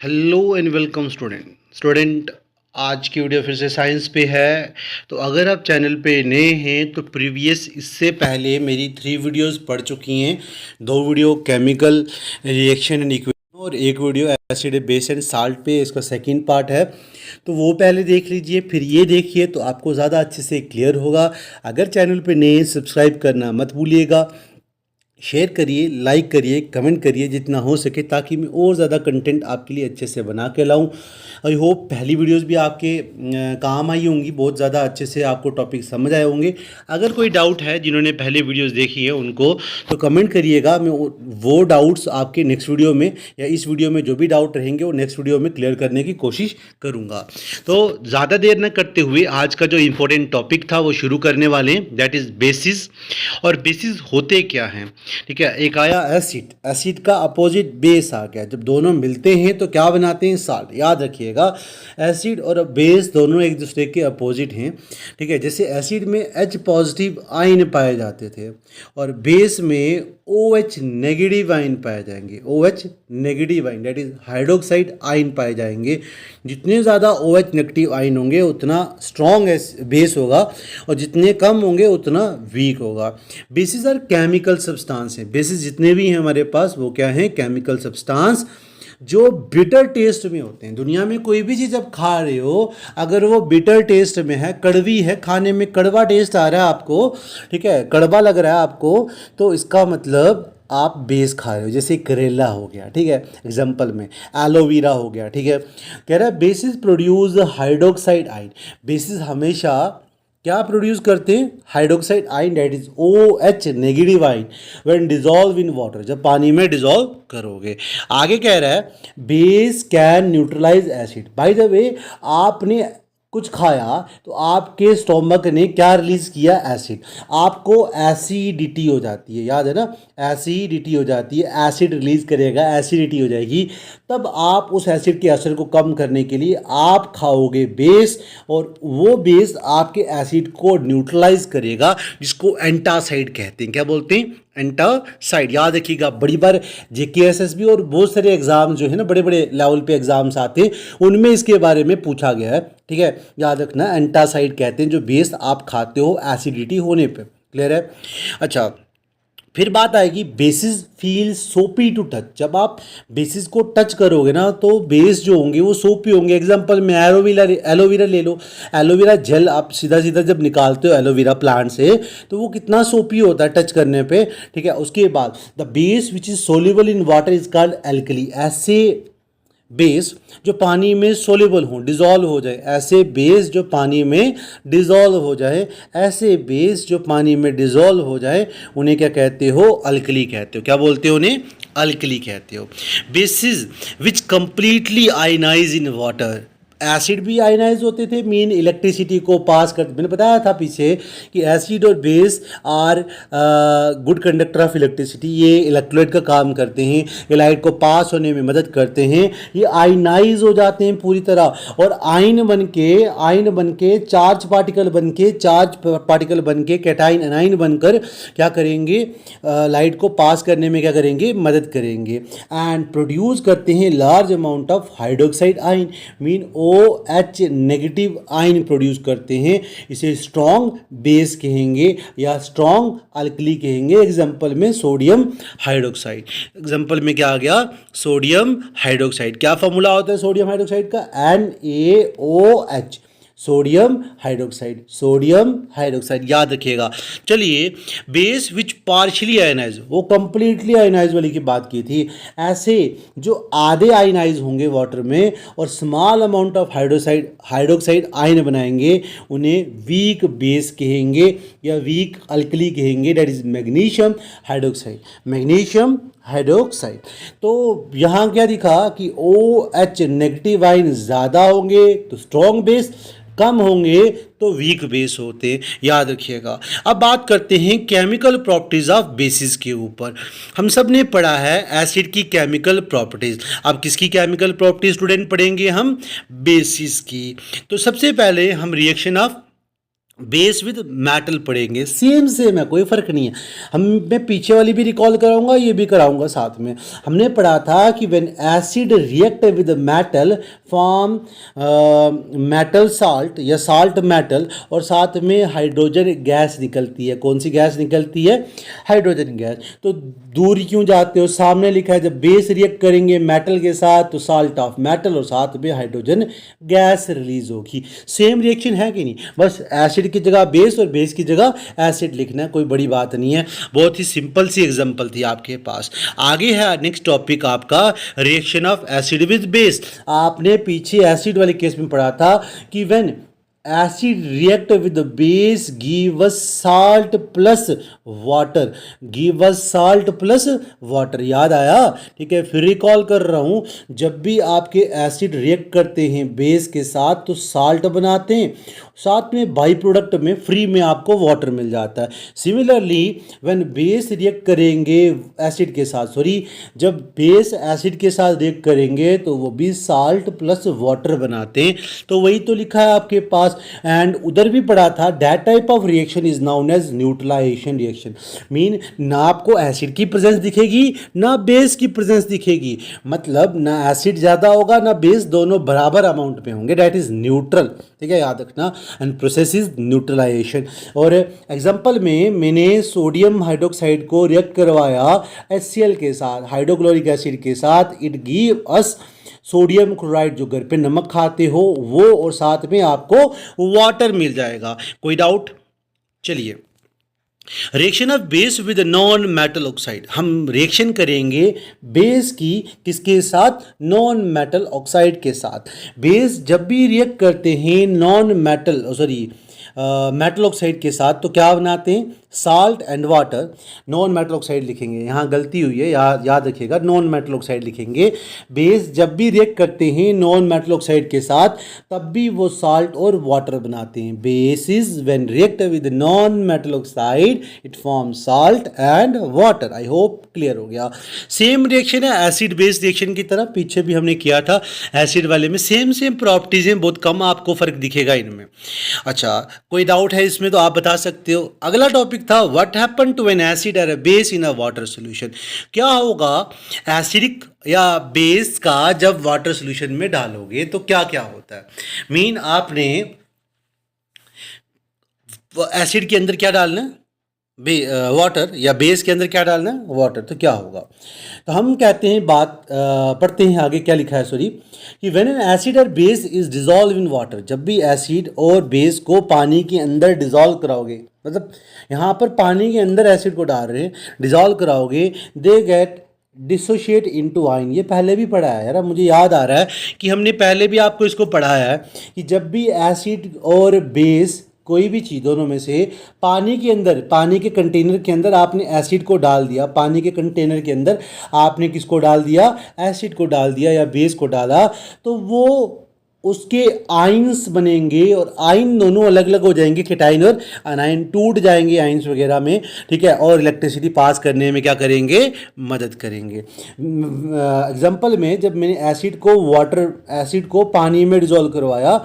हेलो एंड वेलकम स्टूडेंट, आज की वीडियो फिर से साइंस पे है। तो अगर आप चैनल पे नए हैं तो प्रीवियस इससे पहले मेरी 3 वीडियोस पढ़ चुकी हैं। 2 video chemical reaction and equation और एक video acid base and salt पे, इसका सेकंड पार्ट है। तो वो पहले देख लीजिए, फिर ये देखिए तो आपको ज़्यादा अच्छे से क्लियर होगा। अगर चैनल पे नए, सब्सक्राइब करना मत भूलिएगा, शेयर करिए, लाइक करिए, कमेंट करिए जितना हो सके, ताकि मैं और ज़्यादा कंटेंट आपके लिए अच्छे से बना के लाऊं। आई होप पहली वीडियोस भी आपके काम आई होंगी, बहुत ज़्यादा अच्छे से आपको टॉपिक समझ आए होंगे। अगर कोई डाउट है जिन्होंने पहले वीडियोस देखी है उनको, तो कमेंट करिएगा, मैं वो डाउट्स आपके नेक्स्ट वीडियो में या इस वीडियो में जो भी डाउट रहेंगे वो नेक्स्ट वीडियो में क्लियर करने की कोशिश करूँगा। तो ज़्यादा देर न करते हुए आज का जो इम्पोर्टेंट टॉपिक था वो शुरू करने वाले हैं, दैट इज़ बेसिस। और बेसिस होते क्या हैं, ठीक है। एक आया एसिड, एसिड का अपोजिट बेस आ गया। जब दोनों मिलते हैं तो क्या बनाते हैं, साल्ट। याद रखिएगा, एसिड और बेस दोनों एक दूसरे के अपोजिट हैं, ठीक है। जैसे एसिड में H पॉजिटिव आयन पाए जाते थे और बेस में OH नेगेटिव आयन पाए जाएंगे। OH negative ion that is hydroxide ion पाए जाएंगे। जितने ज़्यादा OH नेगेटिव आयन होंगे उतना स्ट्रॉन्ग बेस होगा और जितने कम होंगे उतना वीक होगा। बेसिस आर केमिकल सब्सटेंस है। बेसिस जितने भी हैं हमारे पास वो क्या हैं, केमिकल सब्सटेंस जो बिटर टेस्ट में होते हैं। दुनिया में कोई भी चीज़ आप खा रहे हो, अगर वो बिटर टेस्ट में है, कड़वी है, खाने में कड़वा टेस्ट आ रहा है आपको, ठीक है, कड़वा लग रहा है आपको, तो इसका मतलब आप बेस खा रहे हो। जैसे करेला हो गया, ठीक है, एग्जाम्पल में एलोवेरा हो गया, ठीक है। कह रहा है bases produce hydroxide ion. Bases हमेशा क्या प्रोड्यूस करते हैं, hydroxide ion that is OH negative ion when dissolve in water, जब पानी में डिजॉल्व करोगे। आगे कह रहा है base can neutralise acid. By the way, आपने कुछ खाया तो आपके स्टोमक ने क्या रिलीज किया, एसिड। आपको एसिडिटी हो जाती है, याद है ना, एसिडिटी हो जाती है, एसिड रिलीज करेगा, एसिडिटी हो जाएगी। तब आप उस एसिड के असर को कम करने के लिए आप खाओगे बेस, और वो बेस आपके एसिड को न्यूट्रलाइज करेगा, जिसको एंटासाइड कहते हैं। क्या बोलते हैं, एंटासाइड। याद रखिएगा, बड़ी बार JKSSB और बहुत सारे एग्जाम जो है ना, बड़े बड़े लेवल पे एग्जाम्स आते हैं, उनमें इसके बारे में पूछा गया है, ठीक है। याद रखना, एंटासाइड कहते हैं जो बेस आप खाते हो एसिडिटी होने पे। क्लियर है। अच्छा, फिर बात आएगी बेसिस फील सोपी टू टच। जब आप बेसिस को टच करोगे ना तो बेस जो होंगे वो सोपी होंगे। एग्जांपल में एलोवेरा ले लो। एलोवेरा जेल आप सीधा सीधा जब निकालते हो एलोवेरा प्लांट से तो वो कितना सोपी होता है टच करने पे, ठीक है। उसके बाद the base which is soluble in water is called alkali. ऐसे बेस जो पानी में सोल्यूबल हो, डिज़ोल्व हो जाए, ऐसे बेस जो पानी में डिज़ोल्व हो जाए, ऐसे बेस जो पानी में डिज़ोल्व हो जाए, उन्हें क्या कहते हो, अल्कली कहते हो। क्या बोलते हो उन्हें, अल्कली कहते हो। Bases which completely ionise in water. Acid भी आयनाइज होते थे, मीन इलेक्ट्रिसिटी को पास कर, मैंने बताया था पीछे कि एसिड और base are good conductor of electricity. ये इलेक्ट्रोलाइट का काम करते हैं, ये लाइट को पास होने में मदद करते हैं। ये आयनाइज हो जाते हैं पूरी तरह और आयन बन के चार्ज पार्टिकल बन के कैटाइन एनाइन बनकर क्या करेंगे, लाइट को पास करने में क्या करेंगे, मदद करेंगे। एंड प्रोड्यूस करते हैं large amount of hydroxide ion, mean OH negative ion produce करते हैं। इसे स्ट्रॉन्ग बेस कहेंगे या स्ट्रॉन्ग अल्कली कहेंगे। एग्जांपल में सोडियम हाइड्रोक्साइड। एग्जांपल में क्या आ गया, सोडियम हाइड्रोक्साइड। क्या फॉर्मूला होता है सोडियम हाइड्रोक्साइड का, NaOH, सोडियम हाइड्रोक्साइड। याद रखिएगा। चलिए, बेस विच पार्शियली आयनाइज, वो कंप्लीटली आयनाइज वाली की बात की थी। ऐसे जो आधे आयनाइज होंगे वाटर में और small amount of hydroxide ion बनाएंगे, उन्हें वीक बेस कहेंगे या वीक अल्कली कहेंगे, that is magnesium hydroxide. Magnesium hydroxide. तो यहाँ क्या दिखा कि OH नेगेटिव आयन ज़्यादा होंगे तो स्ट्रॉन्ग बेस, कम होंगे तो वीक बेस होते हैं, याद रखिएगा। अब बात करते हैं केमिकल प्रॉपर्टीज ऑफ बेसिस के ऊपर। हम सब ने पढ़ा है एसिड की केमिकल प्रॉपर्टीज। अब किसकी केमिकल प्रॉपर्टीज स्टूडेंट पढ़ेंगे हम? बेसिस की। तो सबसे पहले हम reaction of base with metal पढ़ेंगे। सेम है, कोई फर्क नहीं है। मैं पीछे वाली भी रिकॉल कराऊंगा, ये भी कराऊंगा साथ में। हमने पढ़ा था कि when acid react with metal form metal salt या साल्ट मेटल, और साथ में हाइड्रोजन गैस निकलती है। कौन सी गैस निकलती है? Hydrogen gas. तो दूर क्यों जाते हो? सामने लिखा है जब बेस रिएक्ट करेंगे मेटल के साथ तो साल्ट ऑफ मेटल और साथ में हाइड्रोजन गैस रिलीज होगी। सेम रिएक्शन है कि नहीं? बस एसिड की जगह बेस और बेस की जगह एसिड लिखना है, कोई बड़ी बात नहीं है। बहुत ही सिंपल सी एग्जांपल थी आपके पास। आगे है नेक्स्ट टॉपिक आपका reaction of acid with base. आपने पीछे एसिड वाले केस में पढ़ा था कि when acid react with base give us salt plus water, give us salt plus water. याद आया? ठीक है, फिर रिकॉल कर रहा हूं। जब भी आपके एसिड रिएक्ट करते हैं बेस के साथ तो साल्ट बनाते हैं, साथ में बाई प्रोडक्ट में फ्री में आपको वाटर मिल जाता है। सिमिलरली व्हेन बेस रिएक्ट करेंगे एसिड के साथ, जब बेस एसिड के साथ रिएक्ट करेंगे तो वो भी साल्ट प्लस वाटर बनाते हैं। तो वही तो लिखा है आपके पास। एंड उधर भी पढ़ा था that type of reaction is known as neutralisation reaction. Mean ना आपको एसिड की प्रेजेंस दिखेगी ना बेस की प्रेजेंस दिखेगी, मतलब ना एसिड ज़्यादा होगा ना बेस, दोनों बराबर अमाउंट में होंगे। That is neutral. ठीक है, याद रखना। And process is neutralisation. और एग्जांपल में मैंने सोडियम हाइड्रोक्साइड को रिएक्ट करवाया HCl के साथ, हाइड्रोक्लोरिक एसिड के साथ। It give us sodium chloride, जो घर पे नमक खाते हो वो, और साथ में आपको वाटर मिल जाएगा। कोई डाउट? चलिए, reaction of base with non metal oxide. हम रिएक्शन करेंगे बेस की किसके साथ? नॉन मेटल ऑक्साइड के साथ। बेस जब भी रिएक्ट करते हैं नॉन मेटल मेटल ऑक्साइड के साथ तो क्या बनाते हैं? Salt and water. Non metal oxide लिखेंगे, यहाँ गलती हुई है, याद रखिएगा, नॉन मेटल ऑक्साइड लिखेंगे। बेस जब भी रिएक्ट करते हैं नॉन मेटल ऑक्साइड के साथ तब भी वो साल्ट और वाटर बनाते हैं। Base is when react with non metal oxide it form salt and water. I hope clear हो गया। सेम रिएक्शन है एसिड बेस रिएक्शन की तरह, पीछे भी हमने किया था एसिड वाले में। सेम प्रॉपर्टीज हैं, बहुत कम आपको फर्क दिखेगा इनमें। अच्छा, कोई डाउट है इसमें तो आप बता सकते हो। अगला टॉपिक था what happen to an acid और a base in a water solution. क्या होगा एसिडिक या बेस का जब वाटर सॉल्यूशन में डालोगे तो क्या क्या होता है? मीन आपने एसिड के अंदर क्या डालना है? वाटर, या बेस के अंदर क्या डालना है? वाटर। तो क्या होगा? तो हम कहते हैं पढ़ते हैं आगे क्या लिखा है कि व्हेन एन एसिड और base is dissolve in water, जब भी एसिड और बेस को पानी के अंदर डिजॉल्व कराओगे, मतलब यहाँ पर पानी के अंदर एसिड को डाल रहे हैं, डिजॉल्व कराओगे, they get dissociate into ion. ये पहले भी पढ़ा है यार, मुझे याद आ रहा है कि हमने पहले भी आपको इसको पढ़ाया है कि जब भी एसिड और बेस, कोई भी चीज़ दोनों में से पानी के अंदर, पानी के कंटेनर के अंदर आपने एसिड को डाल दिया, पानी के कंटेनर के अंदर आपने किसको डाल दिया? एसिड को डाल दिया या बेस को डाला, तो वो उसके आयंस बनेंगे और आयन दोनों अलग अलग हो जाएंगे, केटाइन और अनायन टूट जाएंगे आयंस वगैरह में। ठीक है, और इलेक्ट्रिसिटी पास करने में क्या करेंगे? मदद करेंगे। एग्जांपल में जब मैंने एसिड को पानी में डिजोल्व करवाया,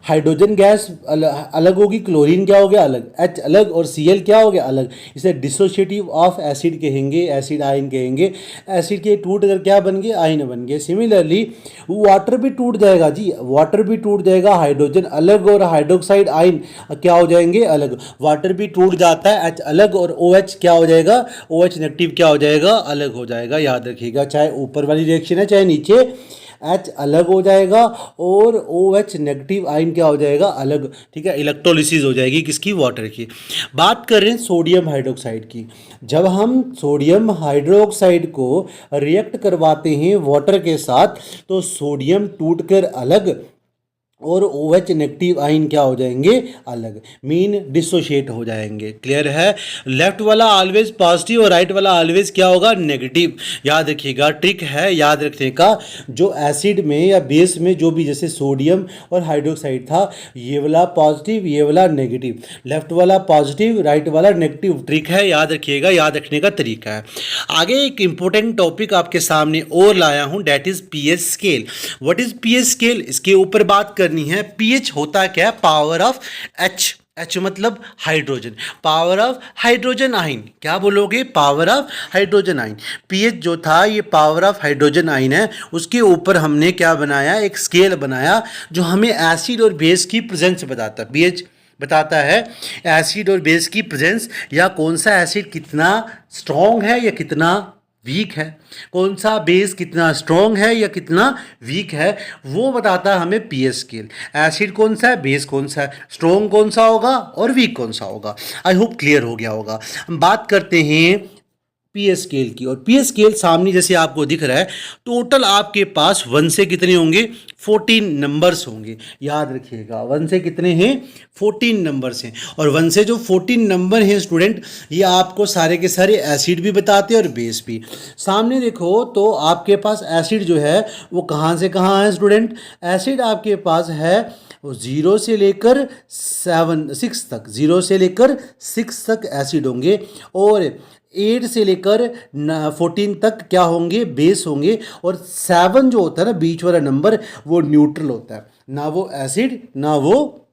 हाइड्रोजन गैस अलग होगी, क्लोरीन क्या हो गया? अलग, H अलग, और Cl क्या हो गया? अलग। इसे डिसोशिएटिव ऑफ एसिड कहेंगे, एसिड आयन कहेंगे। एसिड के टूट कर क्या बन गए? आयन बन गए। सिमिलरली वाटर भी टूट जाएगा जी, वाटर भी टूट जाएगा, हाइड्रोजन अलग और हाइड्रोक्साइड आयन क्या हो जाएंगे? अलग। वाटर भी टूट जाता है, H अलग, और OH क्या हो जाएगा? OH नेगेटिव क्या हो जाएगा? अलग हो जाएगा। याद रखिएगा, चाहे ऊपर वाली रिएक्शन है चाहे नीचे, H अलग हो जाएगा और OH नेगेटिव आयन क्या हो जाएगा? अलग। ठीक है, इलेक्ट्रोलिसिस हो जाएगी किसकी? वाटर की। बात कर रहे हैं सोडियम हाइड्रोक्साइड की। जब हम सोडियम हाइड्रोक्साइड को रिएक्ट करवाते हैं वाटर के साथ तो सोडियम टूटकर अलग और OH नेगेटिव आइन क्या हो जाएंगे, अलग, मीन डिसोशिएट हो जाएंगे। क्लियर है। लेफ्ट वाला ऑलवेज पॉजिटिव और राइट वाला ऑलवेज क्या होगा, नेगेटिव। याद रखिएगा, ट्रिक है याद रखने का, जो एसिड में या बेस में जो भी, जैसे सोडियम और हाइड्रोक्साइड था, ये वाला पॉजिटिव ये वाला नेगेटिव, लेफ्ट वाला पॉजिटिव राइट वाला नेगेटिव। ट्रिक है, याद रखिएगा, याद रखने का तरीका है। आगे एक इंपॉर्टेंट टॉपिक आपके सामने और लाया हूं, that is pH scale. What is pH scale, इसके ऊपर बात करनी है। पीएच होता क्या है, पावर ऑफ एच, एच मतलब hydrogen, power of hydrogen ion. क्या बोलोगे, power of hydrogen ion. PH जो था ये पावर ऑफ हाइड्रोजन आइन है, उसके ऊपर हमने क्या बनाया, एक स्केल बनाया जो हमें एसिड और बेस की प्रेजेंस बताता है। पीएच बताता है एसिड और बेस की प्रेजेंस, या कौन सा एसिड कितना स्ट्रॉन्ग है या कितना वीक है, कौन सा बेस कितना स्ट्रॉन्ग है या कितना वीक है, वो बताता है हमें पीएच स्केल। एसिड कौन सा है, बेस कौन सा है, स्ट्रॉन्ग कौन सा होगा और वीक कौन सा होगा। आई होप क्लियर हो गया होगा। हम बात करते हैं पीएच स्केल की, और पीएच स्केल सामने जैसे आपको दिख रहा है, टोटल आपके पास 1 से कितने होंगे, 14 नंबर्स होंगे। याद रखिएगा 1 से कितने हैं, 14 नंबर्स हैं। और 1 से जो 14 नंबर हैं स्टूडेंट, ये आपको सारे के सारे एसिड भी बताते हैं और बेस भी। सामने देखो तो आपके पास एसिड जो है वो कहाँ से कहाँ है स्टूडेंट, एसिड आपके पास है वो 0 से लेकर 6 तक, 0 से लेकर 6 तक एसिड होंगे, और 8 से लेकर 14 तक क्या होंगे, बेस होंगे। और 7 जो होता है ना बीच वाला नंबर, वो न्यूट्रल होता है, ना वो एसिड ना वो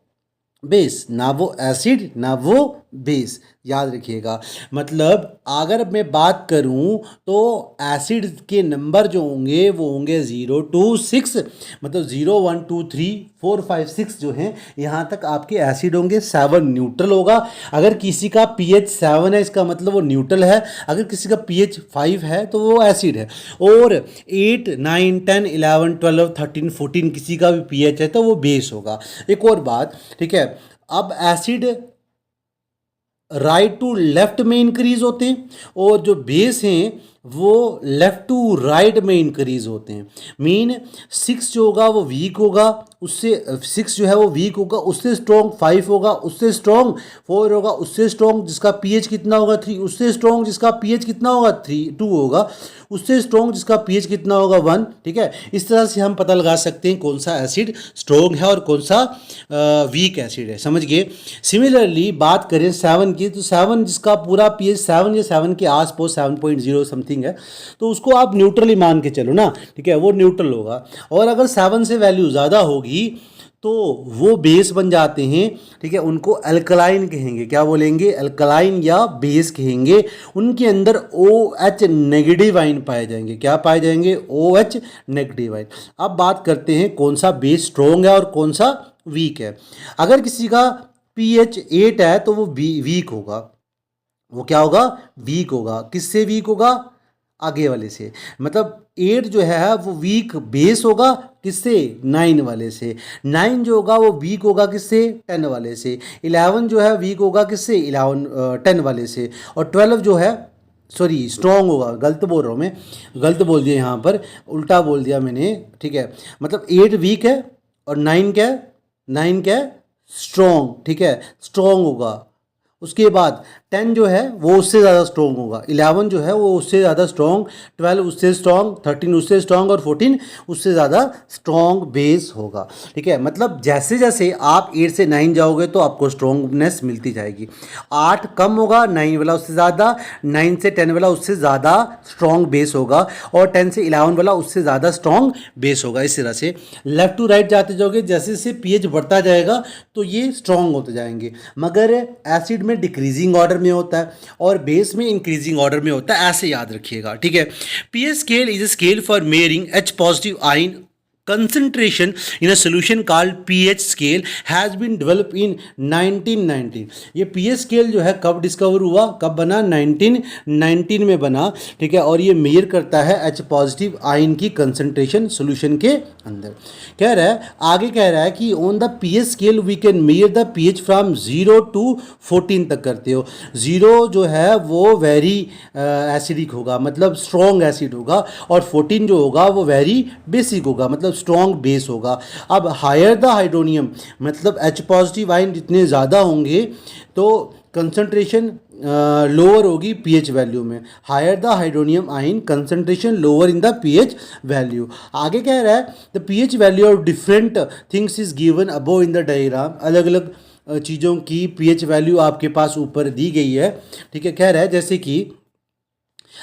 बेस, ना वो एसिड ना वो बेस। याद रखिएगा, मतलब अगर मैं बात करूं तो एसिड के नंबर जो होंगे वो होंगे 0 to 6, मतलब 0 1 2 3 4 5 6 जो हैं यहाँ तक आपके एसिड होंगे, 7 न्यूट्रल होगा। अगर किसी का पीएच 7 है इसका मतलब वो न्यूट्रल है, अगर किसी का पीएच 5 है तो वो एसिड है। और 8 9 10 11 12 13 14 किसी का भी पीएच है तो वो बेस होगा। एक और बात, ठीक है, अब एसिड राइट टू लेफ्ट में इंक्रीज होते हैं, और जो बेस हैं वो लेफ्ट टू राइट में इंक्रीज होते हैं। मीन 6 जो होगा वो वीक होगा, उससे 6 जो है वो वीक होगा, उससे स्ट्रॉन्ग 5 होगा, उससे स्ट्रॉन्ग 4 होगा, उससे स्ट्रॉन्ग जिसका पीएच कितना होगा 3, उससे स्ट्रॉन्ग जिसका पीएच कितना होगा 2 होगा, उससे स्ट्रॉन्ग जिसका पीएच कितना होगा 1। ठीक है, इस तरह से हम पता लगा सकते हैं कौन सा एसिड स्ट्रॉन्ग है और कौन सा वीक एसिड है। समझ गए। सिमिलरली बात करें 7 की, तो 7 जिसका पूरा पीएच 7 या 7 के आसपास 7.0 समथिंग है, तो उसको आप न्यूट्रल ही मान के चलो ना। ठीक है, वो न्यूट्रल होगा। और अगर 7 से वैल्यू ज़्यादा होगी तो वो बेस बन जाते हैं। ठीक है, उनको अल्कलाइन कहेंगे। क्या बोलेंगे, अल्कलाइन या बेस कहेंगे। उनके अंदर OH नेगेटिव आइन पाए जाएंगे। क्या पाए जाएंगे, OH नेगेटिव आइन। अब बात करते हैं कौन सा बेस स्ट्रॉन्ग है और कौन सा वीक है। अगर किसी का pH 8 है तो वो वीक होगा। वो क्या होगा, वीक होगा। किससे वीक होगा, आगे वाले से। मतलब 8 जो है वो वीक बेस होगा, किससे, 9 वाले से। 9 जो होगा वो वीक होगा किससे, 10 वाले से। 11 जो है वीक होगा किससे, 10 वाले से। और 12 जो है, सॉरी स्ट्रॉन्ग होगा, गलत बोल रहा हूँ मैं, गलत बोल दिया यहाँ पर, उल्टा बोल दिया मैंने। ठीक है, मतलब 8 वीक है और 9 क्या है, 9 क्या है, स्ट्रॉन्ग। ठीक है, स्ट्रॉन्ग होगा। उसके बाद 10 जो है वो उससे ज़्यादा स्ट्रॉन्ग होगा, 11 जो है वो उससे ज़्यादा स्ट्रॉन्ग, 12 उससे स्ट्रॉन्ग, 13 उससे स्ट्रॉन्ग और 14 उससे ज़्यादा स्ट्रॉन्ग बेस होगा। ठीक है, मतलब जैसे जैसे आप 8 से 9 जाओगे तो आपको स्ट्रॉन्गनेस मिलती जाएगी। 8 कम होगा, 9 वाला उससे ज़्यादा, 9 से 10 वाला उससे ज़्यादा स्ट्रॉन्ग बेस होगा, और 10 से 11 वाला उससे ज़्यादा स्ट्रॉन्ग बेस होगा। इस तरह से लेफ्ट टू राइट जाते जाओगे, जैसे जैसे पीएच बढ़ता जाएगा तो ये स्ट्रॉन्ग होते जाएंगे। मगर एसिड में डिक्रीजिंग ऑर्डर में होता है और बेस में इंक्रीजिंग ऑर्डर में होता है, ऐसे याद रखिएगा। ठीक है, pH scale is a scale for measuring H positive ion concentration in a solution called pH scale has been developed in 1919। ये pH scale जो है कब डिस्कवर हुआ, कब बना, 1919 में बना। ठीक है, और ये मेजर करता है H पॉजिटिव आयन की कंसंट्रेशन सॉल्यूशन के अंदर। कह रहा है, आगे कह रहा है कि on the pH scale we can measure the pH from 0 to 14 तक करते हो। 0 जो है वो वेरी एसिडिक होगा, मतलब स्ट्रॉन्ग एसिड होगा, और 14 जो होगा वो वेरी बेसिक होगा, मतलब स्ट्रॉन्ग बेस होगा। अब हायर द हाइड्रोनियम मतलब H पॉजिटिव आयन जितने ज़्यादा होंगे तो कंसंट्रेशन लोअर होगी पीएच वैल्यू में। Higher the hydronium ion concentration lower in the pH value. आगे कह रहा है the pH value of different things is given above in the diagram. अलग अलग चीज़ों की पीएच वैल्यू आपके पास ऊपर दी गई है, ठीक है। कह रहा है जैसे कि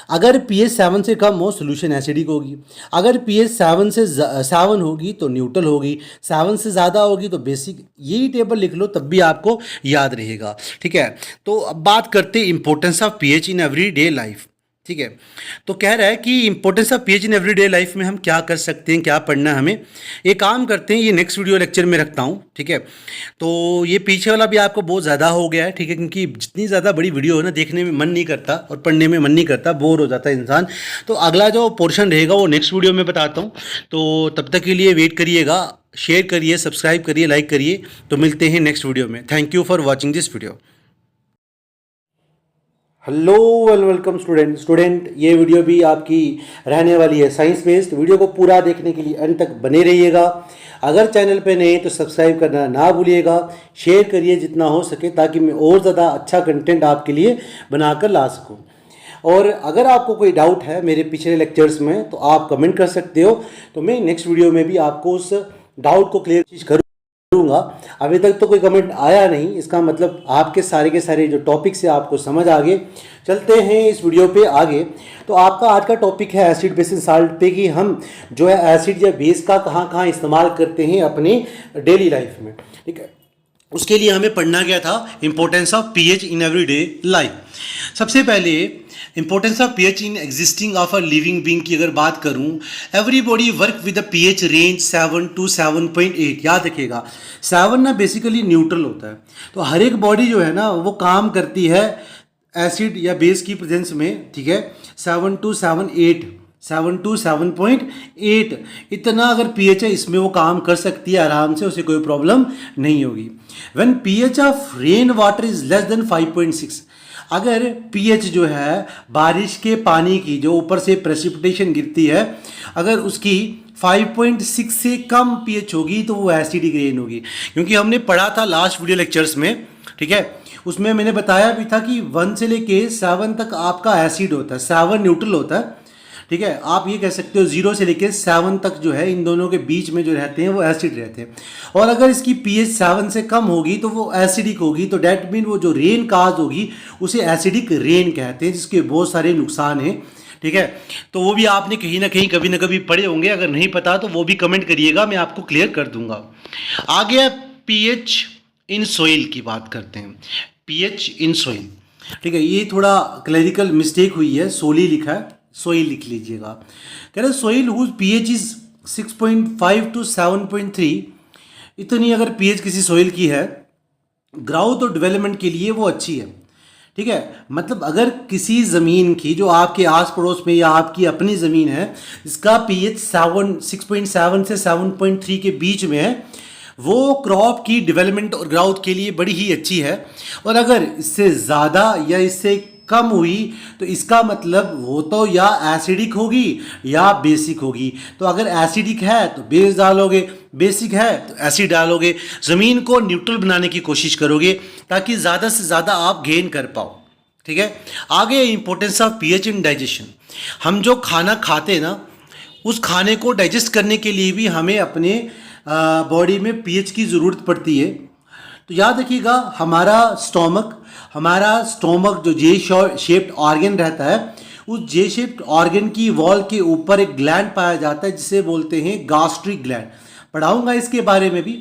अगर pH 7 से कम हो सोल्यूशन एसिडिक होगी, अगर pH 7 से 7 होगी तो न्यूट्रल होगी, 7 से ज़्यादा होगी तो बेसिक। यही टेबल लिख लो तब भी आपको याद रहेगा, ठीक है। तो अब बात करते हैं importance of pH in everyday life, ठीक है। तो कह रहा है कि importance of pH in everyday life में हम क्या कर सकते हैं, क्या पढ़ना है हमें। एक काम करते हैं, ये नेक्स्ट वीडियो लेक्चर में रखता हूँ, ठीक है। तो ये पीछे वाला भी आपको बहुत ज़्यादा हो गया है, ठीक है, क्योंकि जितनी ज़्यादा बड़ी वीडियो है ना देखने में मन नहीं करता और पढ़ने में मन नहीं करता, बोर हो जाता है इंसान। तो अगला जो पोर्शन रहेगा वो नेक्स्ट वीडियो में बताता हूँ। तो तब तक के लिए वेट करिएगा, शेयर करिए, सब्सक्राइब करिए, लाइक करिए। तो मिलते हैं नेक्स्ट वीडियो में। Thank you for watching this video. Hello welcome student, ये वीडियो भी आपकी रहने वाली है साइंस बेस्ड। वीडियो को पूरा देखने के लिए अंत तक बने रहिएगा। अगर चैनल पे नए तो सब्सक्राइब करना ना भूलिएगा, शेयर करिए जितना हो सके ताकि मैं और ज़्यादा अच्छा कंटेंट आपके लिए बनाकर ला सकूं। और अगर आपको कोई डाउट है मेरे पिछले लेक्चर्स में तो आप कमेंट कर सकते हो, तो मैं नेक्स्ट वीडियो में भी आपको उस डाउट को क्लियर करूँगा। अभी तक तो कोई कमेंट आया नहीं, इसका मतलब आपके सारे के सारे जो टॉपिक से आपको समझ आ गए। चलते हैं इस वीडियो पे आगे। तो आपका आज का टॉपिक है एसिड बेस एंड साल्ट पे, कि हम जो है एसिड या बेस का कहाँ कहाँ इस्तेमाल करते हैं अपने डेली लाइफ में, ठीक है। उसके लिए हमें पढ़ना क्या था, importance of pH in everyday life. सबसे पहले importance of pH in existing of a living being की अगर बात करूं, everybody work with the pH range 7 to 7.8। याद रखिएगा 7 ना बेसिकली न्यूट्रल होता है। तो हर एक बॉडी जो है ना वो काम करती है एसिड या बेस की प्रेजेंस में, ठीक है। 7 to 7.8, 7 to 7.8 इतना अगर पीएच है इसमें वो काम कर सकती है आराम से, उसे कोई प्रॉब्लम नहीं होगी। When pH of rain water is less than 5.6, अगर पीएच जो है बारिश के पानी की जो ऊपर से प्रेसिपिटेशन गिरती है, अगर उसकी 5.6 से कम पीएच होगी तो वो एसिडिक रेन होगी। क्योंकि हमने पढ़ा था लास्ट वीडियो लेक्चर्स में, ठीक है, उसमें मैंने बताया भी था कि 1 से लेके 7 तक आपका एसिड होता है, 7 न्यूट्रल होता है, ठीक है। आप ये कह सकते हो 0 से लेके 7 तक जो है इन दोनों के बीच में जो रहते हैं वो एसिड रहते हैं। और अगर इसकी पीएच 7 से कम होगी तो वो एसिडिक होगी। तो डैट मीन वो जो रेन काज होगी उसे एसिडिक रेन कहते हैं, जिसके बहुत सारे नुकसान हैं, ठीक है। तो वो भी आपने कहीं ना कहीं कभी ना कभी पढ़े होंगे, अगर नहीं पता तो वो भी कमेंट करिएगा, मैं आपको क्लियर कर दूंगा। आगे पीएच इन सॉइल की बात करते हैं। पीएच इन सॉइल, ठीक है, ये थोड़ा क्लरिकल मिस्टेक हुई है, सोली लिखा है, सोइल लिख लीजिएगा। कह रहे soil whose pH is 6.5 to 7.3, इतनी अगर पीएच किसी सोइल की है ग्राउथ और डेवलपमेंट के लिए वो अच्छी है, ठीक है। मतलब अगर किसी ज़मीन की जो आपके आस पड़ोस में या आपकी अपनी ज़मीन है इसका पीएच 6.7 से 7.3 के बीच में है, वो क्रॉप की डेवलपमेंट और ग्राउथ के लिए बड़ी ही अच्छी है। और अगर इससे ज़्यादा या इससे कम हुई तो इसका मतलब वो तो या एसिडिक होगी या बेसिक होगी। तो अगर एसिडिक है तो बेस डालोगे, बेसिक है तो एसिड डालोगे। ज़मीन को न्यूट्रल बनाने की कोशिश करोगे ताकि ज़्यादा से ज़्यादा आप गेन कर पाओ, ठीक है। आगे importance of pH in digestion. हम जो खाना खाते हैं ना उस खाने को डाइजेस्ट करने के लिए भी हमें अपने बॉडी में पीएच की ज़रूरत पड़ती है। तो याद रखिएगा हमारा स्टोमक जो जे शेप्ड ऑर्गन रहता है, उस जे शेप्ड ऑर्गन की वॉल के ऊपर एक ग्लैंड पाया जाता है जिसे बोलते हैं गास्ट्रिक ग्लैंड। पढ़ाऊंगा इसके बारे में भी।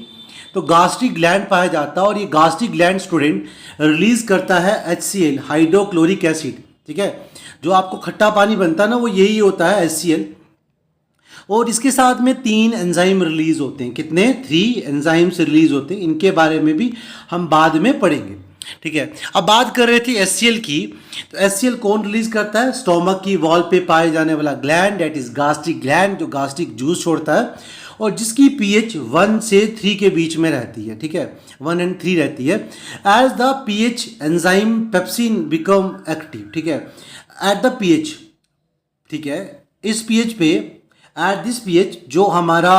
तो गास्ट्रिक ग्लैंड पाया जाता है और ये गास्ट्रिक ग्लैंड स्टूडेंट रिलीज करता है HCl, हाइड्रोक्लोरिक एसिड, ठीक है। जो आपको खट्टा पानी बनता है ना वो यही होता है HCl। और इसके साथ में 3 एंजाइम रिलीज होते हैं। कितने? 3 एंजाइम्स रिलीज होते हैं। इनके बारे में भी हम बाद में पढ़ेंगे, ठीक है। अब बात कर रहे थे HCl की। तो HCl कौन रिलीज करता है? स्टोमक की वॉल पे पाए जाने वाला gland, that is gastric gland, जो गास्ट्रिक जूस छोड़ता है और जिसकी पीएच 1 से 3 के बीच में रहती है, ठीक है, 1 and 3 रहती है। As the pH enzyme pepsin become active, ठीक है, एट द पीएच, ठीक है, इस पीएच पे एट दिस पीएच जो हमारा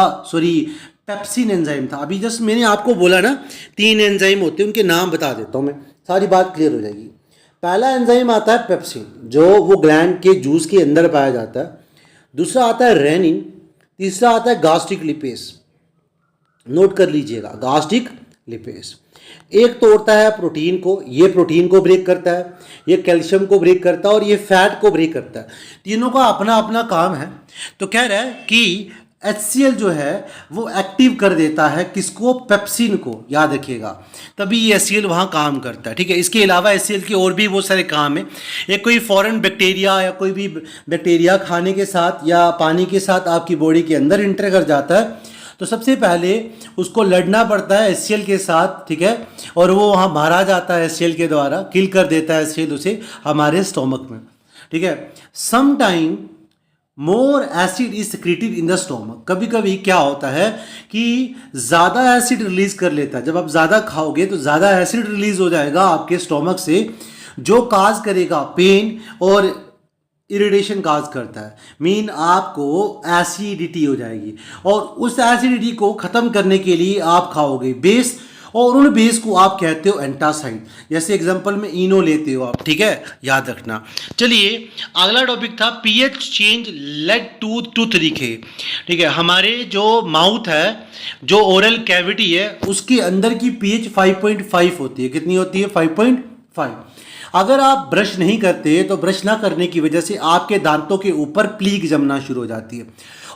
पेप्सिन एंजाइम था, अभी जस्ट मैंने आपको बोला ना 3 एंजाइम होते हैं, उनके नाम बता देता हूँ मैं, सारी बात क्लियर हो जाएगी। पहला एंजाइम आता है पेप्सिन, जो वो ग्लैंड के जूस के अंदर पाया जाता है। दूसरा आता है रेनिन। तीसरा आता है गास्ट्रिक लिपेस। नोट कर लीजिएगा, गास्ट्रिक लिपेस। एक तोड़ता है प्रोटीन को, ये प्रोटीन को ब्रेक करता है, ये कैल्शियम को ब्रेक करता है और ये फैट को ब्रेक करता है। तीनों का अपना अपना काम है। तो कह रहा है कि HCl जो है वो एक्टिव कर देता है किसको, पेप्सिन को, याद रखिएगा, तभी ये HCl वहाँ काम करता है। ठीक है, इसके अलावा HCl के और भी बहुत सारे काम हैं। एक कोई फॉरेन बैक्टीरिया या कोई भी बैक्टीरिया खाने के साथ या पानी के साथ आपकी बॉडी के अंदर इंटर कर जाता है तो सबसे पहले उसको लड़ना पड़ता है HCl के साथ। ठीक है, और वो वहाँ मारा जाता है HCl के द्वारा, किल कर देता है HCl उसे हमारे स्टोमक में। ठीक है, some time more acid is secreted in the stomach. कभी कभी क्या होता है कि ज़्यादा एसिड रिलीज कर लेता है। जब आप ज़्यादा खाओगे तो ज़्यादा एसिड रिलीज हो जाएगा आपके स्टोमक से, जो काज करेगा पेन और इरिटेशन काज करता है। मीन आपको एसिडिटी हो जाएगी और उस एसिडिटी को ख़त्म करने के लिए आप खाओगे बेस, और उन बेस को आप कहते हो एंटासाइड। जैसे एग्जांपल में इनो लेते हो आप। ठीक है, याद रखना। चलिए अगला टॉपिक था pH change led to tooth decay. ठीक है, हमारे जो माउथ है, जो ओरल कैविटी है, उसके अंदर की पीएच 5.5 होती है। कितनी होती है? 5.5। अगर आप ब्रश नहीं करते तो ब्रश ना करने की वजह से आपके दांतों के ऊपर प्लीक जमना शुरू हो जाती है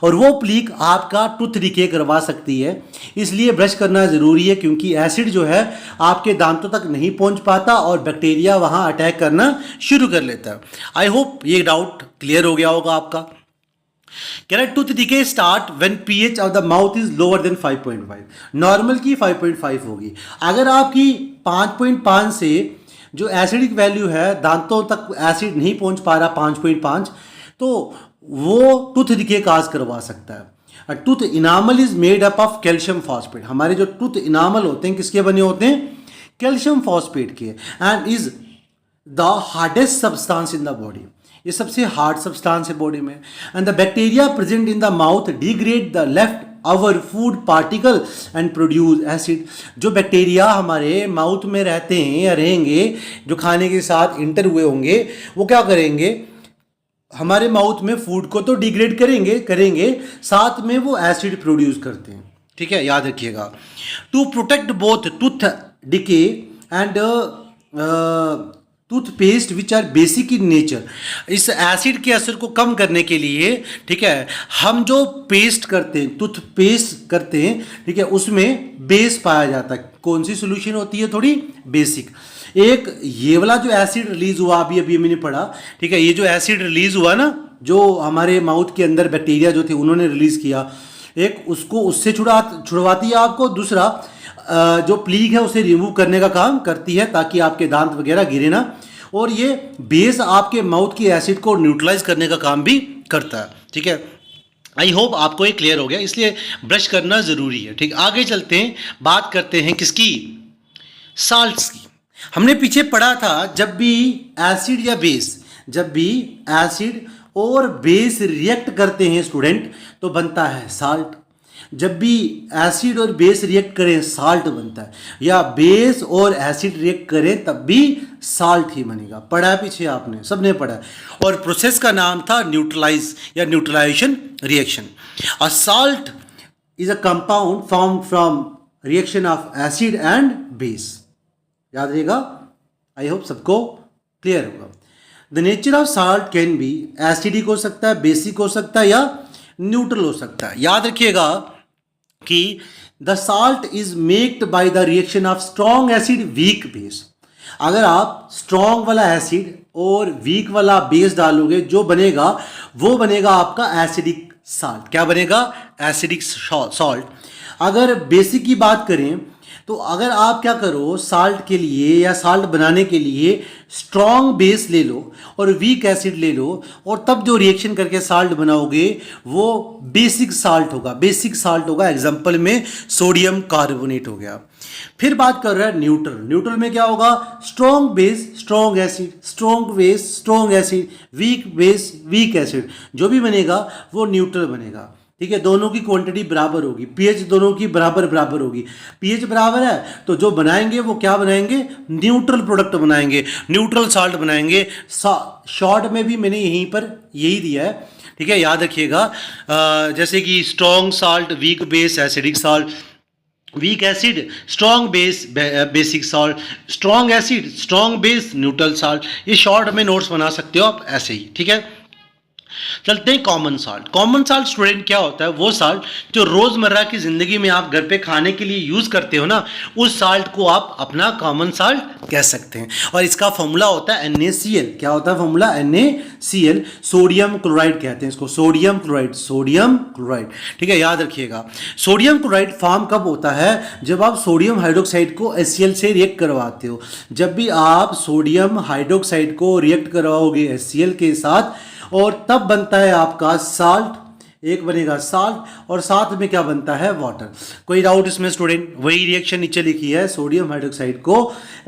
और वो प्लीक आपका टूथ डिके करवा सकती है। इसलिए ब्रश करना ज़रूरी है, क्योंकि एसिड जो है आपके दांतों तक नहीं पहुंच पाता और बैक्टीरिया वहां अटैक करना शुरू कर लेता है। आई होप ये डाउट क्लियर हो गया होगा आपका। कह रहा है tooth decay start when pH of the mouth is lower than 5.5। Normal की 5.5 होगी। अगर आपकी 5.5 से जो एसिडिक वैल्यू है, दांतों तक एसिड नहीं पहुंच पा रहा 5.5, तो वो टूथ डिके काज करवा सकता है। Tooth enamel is made up of calcium phosphate. हमारे जो टूथ इनामल होते हैं किसके बने होते हैं? कैल्शियम फॉस्फेट के। And is the hardest substance in the body. ये सबसे हार्ड सब्सटेंस है बॉडी में। And the bacteria present in the mouth degrade the left over food particle and produce acid. जो बैक्टीरिया हमारे माउथ में रहते हैं या रहेंगे, जो खाने के साथ इंटर हुए होंगे, वो क्या करेंगे? हमारे माउथ में फूड को तो डिग्रेड करेंगे, साथ में वो एसिड प्रोड्यूस करते हैं। ठीक है, याद रखिएगा। To protect both tooth decay and toothpaste which are basic in nature. इस एसिड के असर को कम करने के लिए, ठीक है, हम जो पेस्ट करते हैं, टूथपेस्ट करते हैं, ठीक है, उसमें बेस पाया जाता है। कौन सी सोल्यूशन होती है? थोड़ी बेसिक। एक ये वाला जो एसिड रिलीज हुआ अभी मैंने पढ़ा, ठीक है, ये जो एसिड रिलीज हुआ ना, जो हमारे माउथ के अंदर बैक्टीरिया जो थे उन्होंने रिलीज किया, एक उसको उससे छुड़वाती है आपको। दूसरा जो प्लीग है उसे रिमूव करने का काम करती है ताकि आपके दांत वगैरह गिरे ना। और ये बेस आपके माउथ की एसिड को न्यूट्रलाइज करने का काम भी करता है। ठीक है, आई होप आपको ये क्लियर हो गया। इसलिए ब्रश करना ज़रूरी है। ठीक, आगे चलते हैं, बात करते हैं किसकी? साल्ट्स की। हमने पीछे पढ़ा था जब भी एसिड या बेस, जब भी एसिड और बेस रिएक्ट करते हैं स्टूडेंट, तो बनता है साल्ट। जब भी एसिड और बेस रिएक्ट करें साल्ट बनता है, या बेस और एसिड रिएक्ट करें तब भी साल्ट ही बनेगा। पढ़ा है पीछे आपने, सबने पढ़ा है। और प्रोसेस का नाम था न्यूट्रलाइज या neutralisation reaction. A salt is a compound form from reaction of acid and base. याद रहेगा, आई होप सबको क्लियर होगा। The nature of salt can be acidic हो सकता है, बेसिक हो सकता है, या न्यूट्रल हो सकता है। याद रखिएगा कि the salt is maked by the reaction of strong acid weak base. अगर आप स्ट्रॉन्ग वाला एसिड और वीक वाला बेस डालोगे, जो बनेगा वो बनेगा आपका एसिडिक साल्ट। क्या बनेगा? Acidic salt. अगर बेसिक की बात करें तो अगर आप क्या करो, साल्ट के लिए या साल्ट बनाने के लिए स्ट्रॉन्ग बेस ले लो और वीक एसिड ले लो, और तब जो रिएक्शन करके साल्ट बनाओगे वो बेसिक साल्ट होगा। बेसिक साल्ट होगा, एग्जांपल में सोडियम कार्बोनेट हो गया। फिर बात कर रहा है न्यूट्रल। न्यूट्रल में क्या होगा, strong base strong acid, strong base strong acid, weak base weak acid, जो भी बनेगा वो न्यूट्रल बनेगा। ठीक है, दोनों की क्वांटिटी बराबर होगी, पीएच दोनों की बराबर बराबर होगी। पीएच बराबर है तो जो बनाएंगे वो क्या बनाएंगे, न्यूट्रल प्रोडक्ट बनाएंगे, न्यूट्रल साल्ट बनाएंगे। शॉर्ट में भी मैंने यहीं पर यही दिया है, ठीक है, याद रखिएगा। जैसे कि strong salt weak base acidic salt, weak acid strong base basic salt, strong acid strong base neutral salt. ये शॉर्ट में नोट्स बना सकते हो आप ऐसे ही, ठीक है। चलते हैं common salt. Common salt student क्या होता है, वो साल्ट जो रोजमर्रा की जिंदगी में आप घर पे खाने के लिए यूज करते हो ना, उस साल्ट को आप अपना कॉमन साल्ट कह सकते हैं। और इसका फॉर्मूला होता है NaCl। क्या होता है फॉर्मूला, NaCl। सोडियम क्लोराइड कहते हैं इसको, सोडियम क्लोराइड, सोडियम क्लोराइड, ठीक है, याद रखिएगा। सोडियम क्लोराइड फॉर्म कब होता है, जब आप सोडियम हाइड्रोक्साइड को HCl से रिएक्ट करवाते हो। जब भी आप सोडियम हाइड्रोक्साइड को रिएक्ट करवाओगे HCl के साथ, और तब बनता है आपका साल्ट, एक बनेगा साल्ट और साथ में क्या बनता है, वाटर। कोई डाउट इसमें स्टूडेंट? वही रिएक्शन नीचे लिखी है, सोडियम हाइड्रोक्साइड को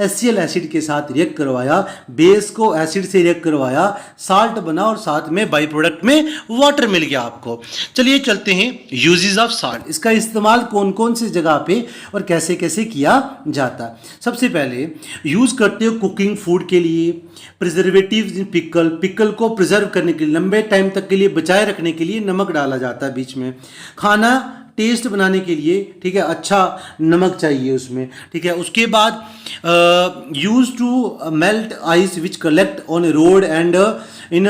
HCl एसिड के साथ रिएक्ट करवाया, बेस को एसिड से रिएक्ट करवाया, साल्ट बना और साथ में बाई प्रोडक्ट में वाटर मिल गया आपको। चलिए चलते हैं यूजेस ऑफ साल्ट। इसका इस्तेमाल कौन कौन सी जगह पे और कैसे कैसे किया जाता है। सबसे पहले यूज करते हो कुकिंग फूड के लिए, प्रिजर्वेटिव्स इन पिकल, पिकल को प्रिजर्व करने के लिए, लंबे टाइम तक के लिए बचाए रखने के लिए नमक डाला जाता है बीच में। खाना टेस्ट बनाने के लिए, ठीक है, अच्छा नमक चाहिए उसमें, ठीक है। उसके बाद use to melt ice which collect on road and in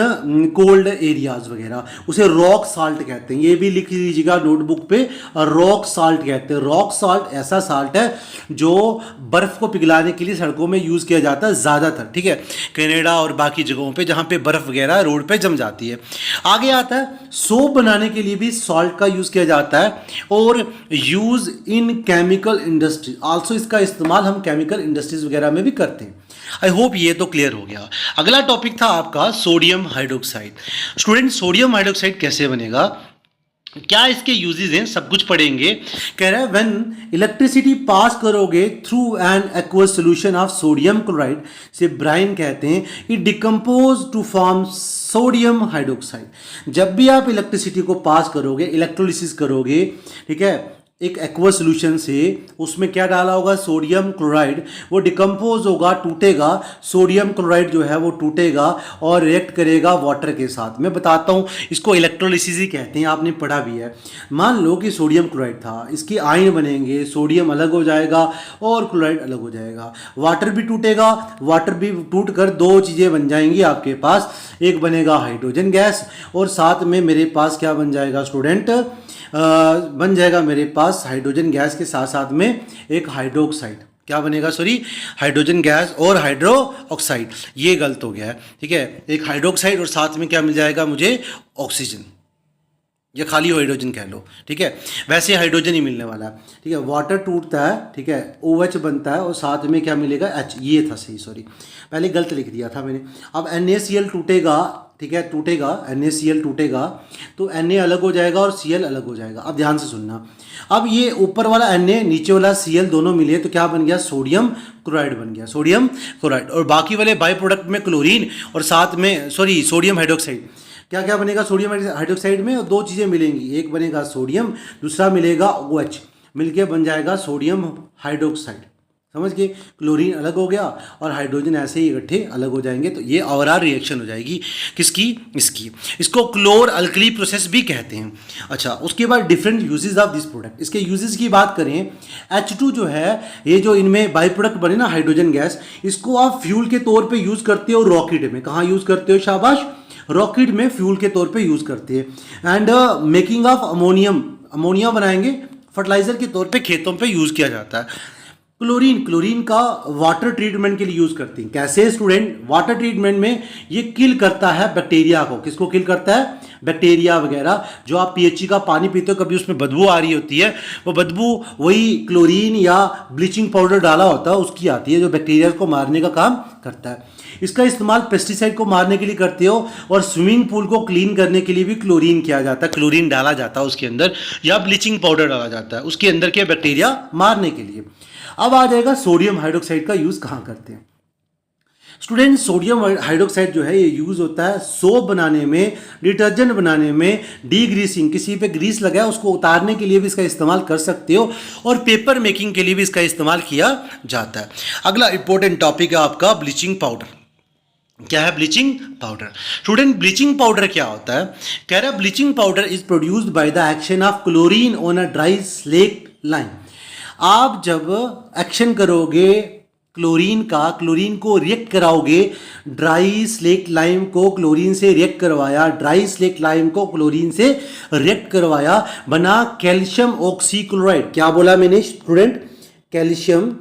cold areas वगैरह, उसे रॉक साल्ट कहते हैं। ये भी लिख लीजिएगा नोटबुक पे, रॉक साल्ट कहते हैं। रॉक साल्ट ऐसा साल्ट है जो बर्फ को पिघलाने के लिए सड़कों में यूज किया जाता है ज़्यादातर, ठीक है, कनाडा और बाकी जगहों पे जहाँ पे बर्फ वगैरह रोड पे जम जाती है। आगे आता है सोप बनाने के लिए भी सॉल्ट का यूज किया जाता है, और use in chemical industry also, इसका इस्तेमाल हम केमिकल इंडस्ट्रीज वगैरह में भी करते हैं। आई होप ये तो क्लियर हो गया। अगला टॉपिक था आपका sodium hydroxide. Student sodium hydroxide कैसे बनेगा, क्या इसके यूजेस हैं, सब कुछ पढ़ेंगे। कह रहा है व्हेन इलेक्ट्रिसिटी पास करोगे through an aqueous solution of sodium chloride, से ब्राइन कहते हैं, it decompose to form sodium hydroxide. जब भी आप इलेक्ट्रिसिटी को पास करोगे, इलेक्ट्रोलिसिस करोगे, ठीक है, एक एक्वा सोल्यूशन से, उसमें क्या डाला होगा, सोडियम क्लोराइड, वो डिकम्पोज होगा, टूटेगा, सोडियम क्लोराइड जो है वो टूटेगा और रिएक्ट करेगा वाटर के साथ। मैं बताता हूँ, इसको इलेक्ट्रोलिसिस ही कहते हैं, आपने पढ़ा भी है। मान लो कि सोडियम क्लोराइड था, इसकी आयन बनेंगे, सोडियम अलग हो जाएगा और क्लोराइड अलग हो जाएगा, वाटर भी टूटेगा, वाटर भी टूट कर दो चीज़ें बन जाएंगी आपके पास, एक बनेगा हाइड्रोजन गैस और साथ में मेरे पास क्या बन जाएगा स्टूडेंट, बन जाएगा मेरे पास हाइड्रोजन गैस के साथ साथ में एक हाइड्रोक्साइड। क्या बनेगा, सॉरी, हाइड्रोजन गैस और हाइड्रो ऑक्साइड। ये गलत हो गया है, ठीक है, एक हाइड्रोक्साइड और साथ में क्या मिल जाएगा मुझे, ऑक्सीजन, या खाली हाइड्रोजन कह लो, ठीक है, वैसे हाइड्रोजन ही मिलने वाला है, ठीक है। वाटर टूटता है, ठीक है, OH बनता है और साथ में क्या मिलेगा, H। ये था सही, सॉरी पहले गलत लिख दिया था मैंने। अब NaCl टूटेगा, ठीक है, टूटेगा, NaCl टूटेगा तो Na अलग हो जाएगा और Cl अलग हो जाएगा। अब ध्यान से सुनना, अब ये ऊपर वाला Na नीचे वाला Cl दोनों मिले तो क्या बन गया, सोडियम क्लोराइड बन गया, सोडियम क्लोराइड। और बाकी वाले बाई प्रोडक्ट में क्लोरीन और साथ में सॉरी सोडियम हाइड्रोक्साइड, क्या क्या बनेगा सोडियम हाइड्रोक्साइड में, दो चीज़ें मिलेंगी, एक बनेगा सोडियम, दूसरा मिलेगा OH, मिलके बन जाएगा सोडियम हाइड्रोक्साइड। समझ गए, क्लोरीन अलग हो गया और हाइड्रोजन ऐसे ही इकट्ठे अलग हो जाएंगे, तो ये ओवरऑल रिएक्शन हो जाएगी किसकी, इसकी। इसको क्लोर अल्कली प्रोसेस भी कहते हैं। अच्छा, उसके बाद different uses of this product. इसके यूजेस की बात करें, H2 जो है, ये जो इनमें बाई प्रोडक्ट बने ना हाइड्रोजन गैस, इसको आप फ्यूल के तौर पे यूज करते हो रॉकेट में। कहाँ यूज करते हो, शाबाश, रॉकेट में फ्यूल के तौर पे यूज करते हैं। And making of ammonium, ammonia बनाएंगे, फर्टिलाइजर के तौर पे खेतों पे यूज किया जाता है। क्लोरीन, क्लोरीन का वाटर ट्रीटमेंट के लिए यूज करते हैं। कैसे स्टूडेंट? वाटर ट्रीटमेंट में ये किल करता है बैक्टीरिया को। किसको किल करता है? बैक्टीरिया वगैरह। जो आप पीएचई का पानी पीते हो, कभी उसमें बदबू आ रही होती है, वो बदबू वही क्लोरीन या ब्लीचिंग पाउडर डाला होता है उसकी आती है, जो बैक्टीरिया को मारने का काम करता है। इसका इस्तेमाल पेस्टिसाइड को मारने के लिए करते हो, और स्विमिंग पूल को क्लीन करने के लिए भी क्लोरीन किया जाता है। क्लोरीन डाला जाता है उसके अंदर, या ब्लीचिंग पाउडर डाला जाता है उसके अंदर के बैक्टीरिया मारने के लिए। अब आ जाएगा सोडियम हाइड्रोक्साइड का यूज कहाँ करते हैं। स्टूडेंट, सोडियम हाइड्रोक्साइड जो है ये यूज होता है सोप बनाने में, डिटर्जेंट बनाने में, डीग्रीसिंग, किसी पे ग्रीस लगा है उसको उतारने के लिए भी इसका इस्तेमाल कर सकते हो, और पेपर मेकिंग के लिए भी इसका इस्तेमाल किया जाता है। अगला इंपॉर्टेंट टॉपिक है आपका ब्लीचिंग पाउडर। क्या है bleaching powder? Student, bleaching powder क्या होता है? कह रहा है bleaching powder is produced by the action of chlorine on a dry slaked lime. आप जब एक्शन करोगे क्लोरीन का, क्लोरीन को रिएक्ट कराओगे, ड्राई स्लेट लाइम को क्लोरीन से रिएक्ट करवाया, ड्राई स्लेट लाइम को क्लोरीन से रिएक्ट करवाया, बना कैल्शियम ऑक्सीक्लोराइड। क्या बोला मैंने स्टूडेंट? कैल्शियम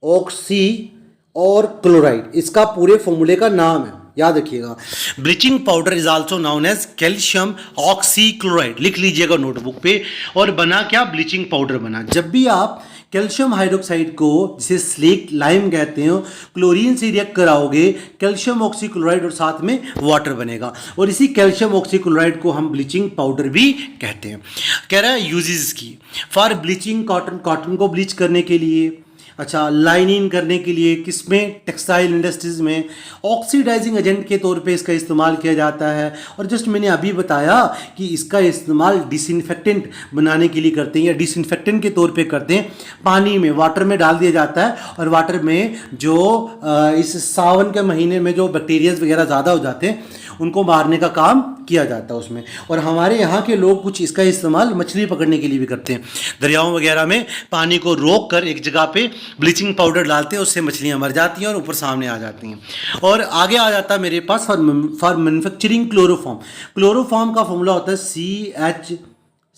ऑक्सी और क्लोराइड, इसका पूरे फॉर्मूले का नाम है, याद रखिएगा। Bleaching powder is also known as calcium oxychloride, लिख लीजिएगा नोटबुक पे। और बना क्या? ब्लीचिंग पाउडर बना। जब भी आप कैल्शियम हाइड्रोक्साइड को, जिसे स्लेट लाइम कहते हो, क्लोरीन से रिएक्ट कराओगे, कैल्शियम ऑक्सीक्लोराइड और साथ में वाटर बनेगा, और इसी कैल्शियम ऑक्सीक्लोराइड को हम ब्लीचिंग पाउडर भी कहते हैं। कह रहा है यूजेस की, फॉर ब्लीचिंग कॉटन, कॉटन को ब्लीच करने के लिए, अच्छा, लाइनिंग करने के लिए, किसमें? टेक्सटाइल इंडस्ट्रीज में। ऑक्सीडाइजिंग एजेंट के तौर पे इसका इस्तेमाल किया जाता है। और जस्ट मैंने अभी बताया कि इसका इस्तेमाल डिसइंफेक्टेंट बनाने के लिए करते हैं, या डिसइंफेक्टेंट के तौर पे करते हैं। पानी में, वाटर में डाल दिया जाता है, और वाटर में जो इस सावन के महीने में जो बैक्टीरियाज वगैरह ज़्यादा हो जाते हैं उनको मारने का काम किया जाता है उसमें। और हमारे यहाँ के लोग कुछ इसका इस्तेमाल मछली पकड़ने के लिए भी करते हैं। दरियाओं वगैरह में पानी को रोक कर एक जगह पे ब्लीचिंग पाउडर डालते हैं, उससे मछलियाँ मर जाती हैं और ऊपर सामने आ जाती हैं। और आगे आ जाता है मेरे पास फॉर मैन्युफैक्चरिंग क्लोरोफॉर्म। क्लोरोफॉर्म का फॉर्मूला होता है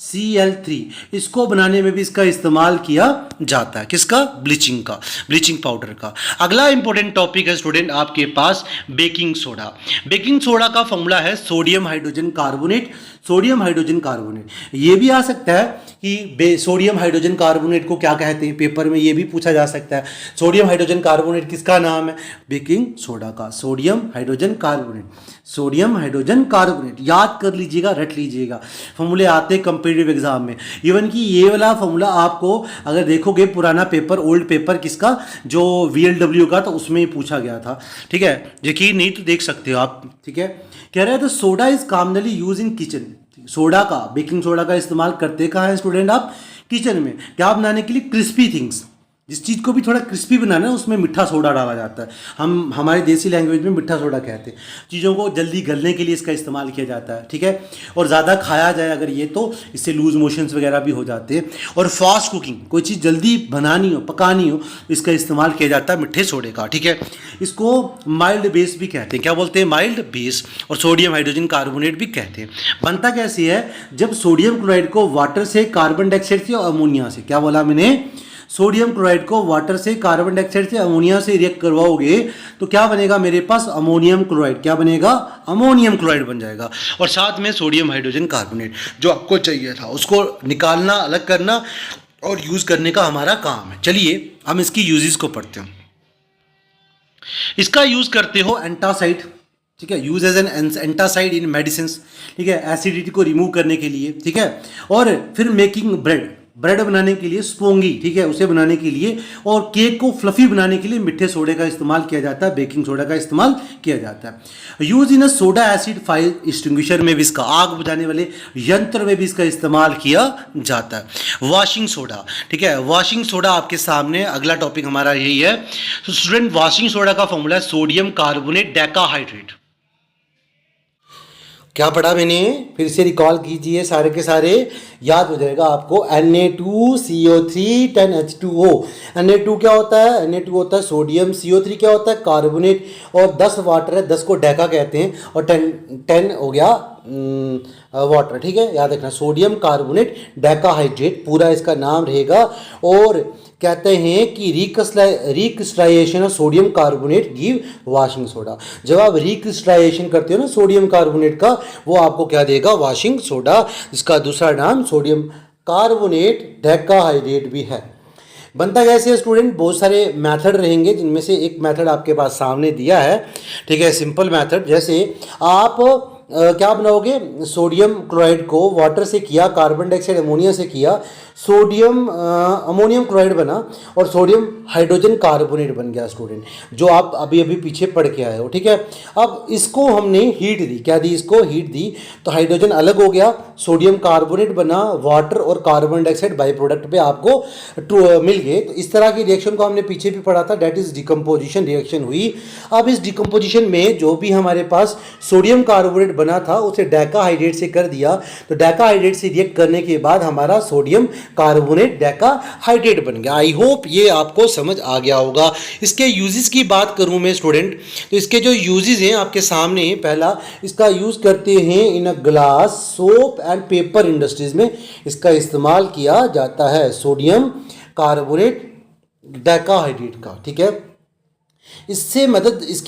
CH3। इसको बनाने में भी इसका इस्तेमाल किया जाता है। किसका? ब्लीचिंग का, ब्लीचिंग पाउडर का। अगला इंपॉर्टेंट टॉपिक है स्टूडेंट आपके पास बेकिंग सोडा। बेकिंग सोडा का फॉर्मूला है sodium hydrogen carbonate. Sodium hydrogen carbonate, ये भी आ सकता है कि सोडियम हाइड्रोजन कार्बोनेट को क्या कहते हैं, पेपर में ये भी पूछा जा सकता है। सोडियम हाइड्रोजन कार्बोनेट किसका नाम है? बेकिंग सोडा का। Sodium hydrogen carbonate, sodium hydrogen carbonate, याद कर लीजिएगा, रट लीजिएगा, फॉर्मूले आते हैं कंपीटिटिव एग्जाम में। इवन कि ये वाला फॉर्मूला आपको अगर देखोगे पुराना पेपर, ओल्ड पेपर किसका, जो VLW का, तो उसमें ही पूछा गया था। ठीक है, यकीन नहीं तो देख सकते हो आप। ठीक है, कह रहे हैं तो soda is commonly use in kitchen. Soda का, बेकिंग सोडा का इस्तेमाल करते कहाँ हैं स्टूडेंट आप? किचन में। क्या बनाने के लिए? Crispy things. जिस चीज़ को भी थोड़ा क्रिस्पी बनाना है उसमें मीठा सोडा डाला जाता है। हम हमारे देसी लैंग्वेज में मीठा सोडा कहते हैं। चीज़ों को जल्दी गलने के लिए इसका इस्तेमाल किया जाता है। ठीक है, और ज़्यादा खाया जाए अगर ये, तो इससे लूज मोशंस वगैरह भी हो जाते हैं। और फास्ट कुकिंग, कोई चीज़ जल्दी बनानी हो, पकानी हो, इसका इस्तेमाल किया जाता है मीठे सोडे का। ठीक है, इसको माइल्ड बेस भी कहते हैं। क्या बोलते हैं? Mild base. और सोडियम हाइड्रोजन कार्बोनेट भी कहते हैं। बनता कैसे है? जब सोडियम क्लोराइड को वाटर से, कार्बन डाइऑक्साइड से और अमोनिया से, क्या बोला मैंने? सोडियम क्लोराइड को वाटर से, कार्बन डाइऑक्साइड से, अमोनिया से रिएक्ट करवाओगे तो क्या बनेगा मेरे पास? Ammonium chloride. क्या बनेगा? अमोनियम क्लोराइड बन जाएगा। और साथ में सोडियम हाइड्रोजन कार्बोनेट जो आपको चाहिए था उसको निकालना, अलग करना और यूज करने का हमारा काम है। चलिए हम इसकी यूजेस को पढ़ते हैं। इसका यूज करते हो एंटासाइड। ठीक है, use as an antacid in medicine. ठीक है, एसिडिटी को रिमूव करने के लिए। ठीक है, और फिर मेकिंग ब्रेड, ब्रेड बनाने के लिए स्पोंगी, ठीक है, उसे बनाने के लिए, और केक को फ्लफी बनाने के लिए मीठे सोडे का इस्तेमाल किया जाता है, बेकिंग सोडा का इस्तेमाल किया जाता है। Use in a soda acid fire extinguisher में भी इसका, आग बुझाने वाले यंत्र में भी इसका इस्तेमाल किया जाता है। वॉशिंग सोडा, ठीक है, वॉशिंग सोडा आपके सामने, अगला टॉपिक हमारा यही है। तो स्टूडेंट, वॉशिंग सोडा का फॉर्मूला है सोडियम कार्बोनेट डेकाहाइड्रेट। क्या पढ़ा मैंने? फिर से रिकॉल कीजिए, सारे के सारे याद हो जाएगा आपको। Na2CO3 10H2O। Na2 क्या होता है? Na2 होता है सोडियम, CO3 क्या होता है? कार्बोनेट, और 10 वाटर है, 10 को डेका कहते हैं, और 10 हो गया वाटर, ठीक है, याद रखना, सोडियम कार्बोनेट डेकाहाइड्रेट पूरा इसका नाम रहेगा। और कहते हैं कि recrystallisation of sodium carbonate give washing soda. जब आप रिक्रिस्टलाइजेशन करते हो ना सोडियम कार्बोनेट का, वो आपको क्या देगा, वॉशिंग सोडा। इसका दूसरा नाम सोडियम कार्बोनेट डेकाहाइड्रेट भी है। बनता कैसे है स्टूडेंट, बहुत सारे मेथड रहेंगे जिनमें से एक मेथड आपके पास सामने दिया है, ठीक है, सिंपल मेथड। जैसे आप क्या बनाओगे, सोडियम क्लोराइड को वाटर से किया, कार्बन डाइऑक्साइड अमोनिया से किया, सोडियम अमोनियम क्लोराइड बना और सोडियम हाइड्रोजन कार्बोनेट बन गया स्टूडेंट, जो आप अभी अभी पीछे पढ़ के आए हो, ठीक है। अब इसको हमने हीट दी, क्या दी, इसको हीट दी, तो हाइड्रोजन अलग हो गया, सोडियम कार्बोनेट बना, वाटर और कार्बन डाइऑक्साइड बाई प्रोडक्ट पे आपको मिल गए। तो इस तरह की रिएक्शन को हमने पीछे भी पढ़ा था, डेट इज डिकम्पोजिशन रिएक्शन हुई। अब इस डिकम्पोजिशन में जो भी हमारे पास सोडियम कार्बोनेट बना था उसे डेकाहाइड्रेट से कर दिया, तो डेकाहाइड्रेट से रिएक्ट करने के बाद हमारा सोडियम कार्बोनेट डेकाहाइड्रेट बन गया। आई होप ये आपको समझ आ गया होगा। इसके यूजेस की बात करूं मैं स्टूडेंट, तो इसके जो यूजेस हैं आपके सामने, पहला इसका यूज करते हैं in a glass, soap and paper industries में इसका इस्तेमाल किया जाता है, सोडियम कार्बोनेट डेकाहाइड्रेट का, ठीक है। इसकी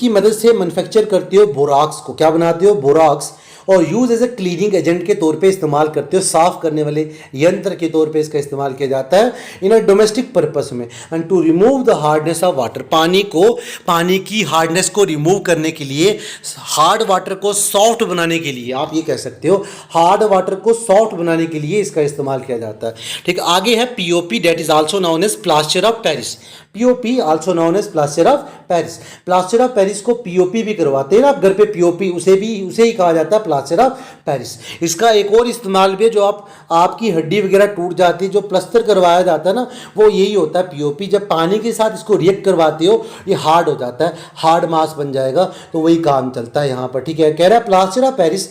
मदद से मैन्युफैक्चर करते हो बोराक्स को, क्या बनाते हो, बोराक्स, और use as a cleaning agent के तौर पे इस्तेमाल करते हो, साफ करने वाले यंत्र के तौर पे इसका इस्तेमाल किया जाता है इन अ डोमेस्टिक पर्पस में। And to remove the hardness of water, पानी की हार्डनेस को रिमूव करने के लिए, हार्ड वाटर को सॉफ्ट बनाने के लिए, आप ये कह सकते हो हार्ड वाटर को सॉफ्ट बनाने के लिए इसका इस्तेमाल किया जाता है, ठीक। आगे है POP, that is also known as plaster of Paris. POP also known as plaster of Paris. Plaster of Paris को पीओपी भी करवाते हैं ना आप घर पे, पीओपी उसे ही कहा जाता है प्लास्टर ऑफ पेरिस। इसका एक और इस्तेमाल भी है, जो आपकी हड्डी वगैरह टूट जाती है, जो प्लास्टर करवाया जाता है ना, वो यही होता है पीओपी। जब पानी के साथ इसको रिएक्ट करवाते हो ये हार्ड हो जाता है, हार्ड मास बन जाएगा, तो वही काम चलता है यहाँ पर, ठीक है। कह रहा है प्लास्टर ऑफ पेरिस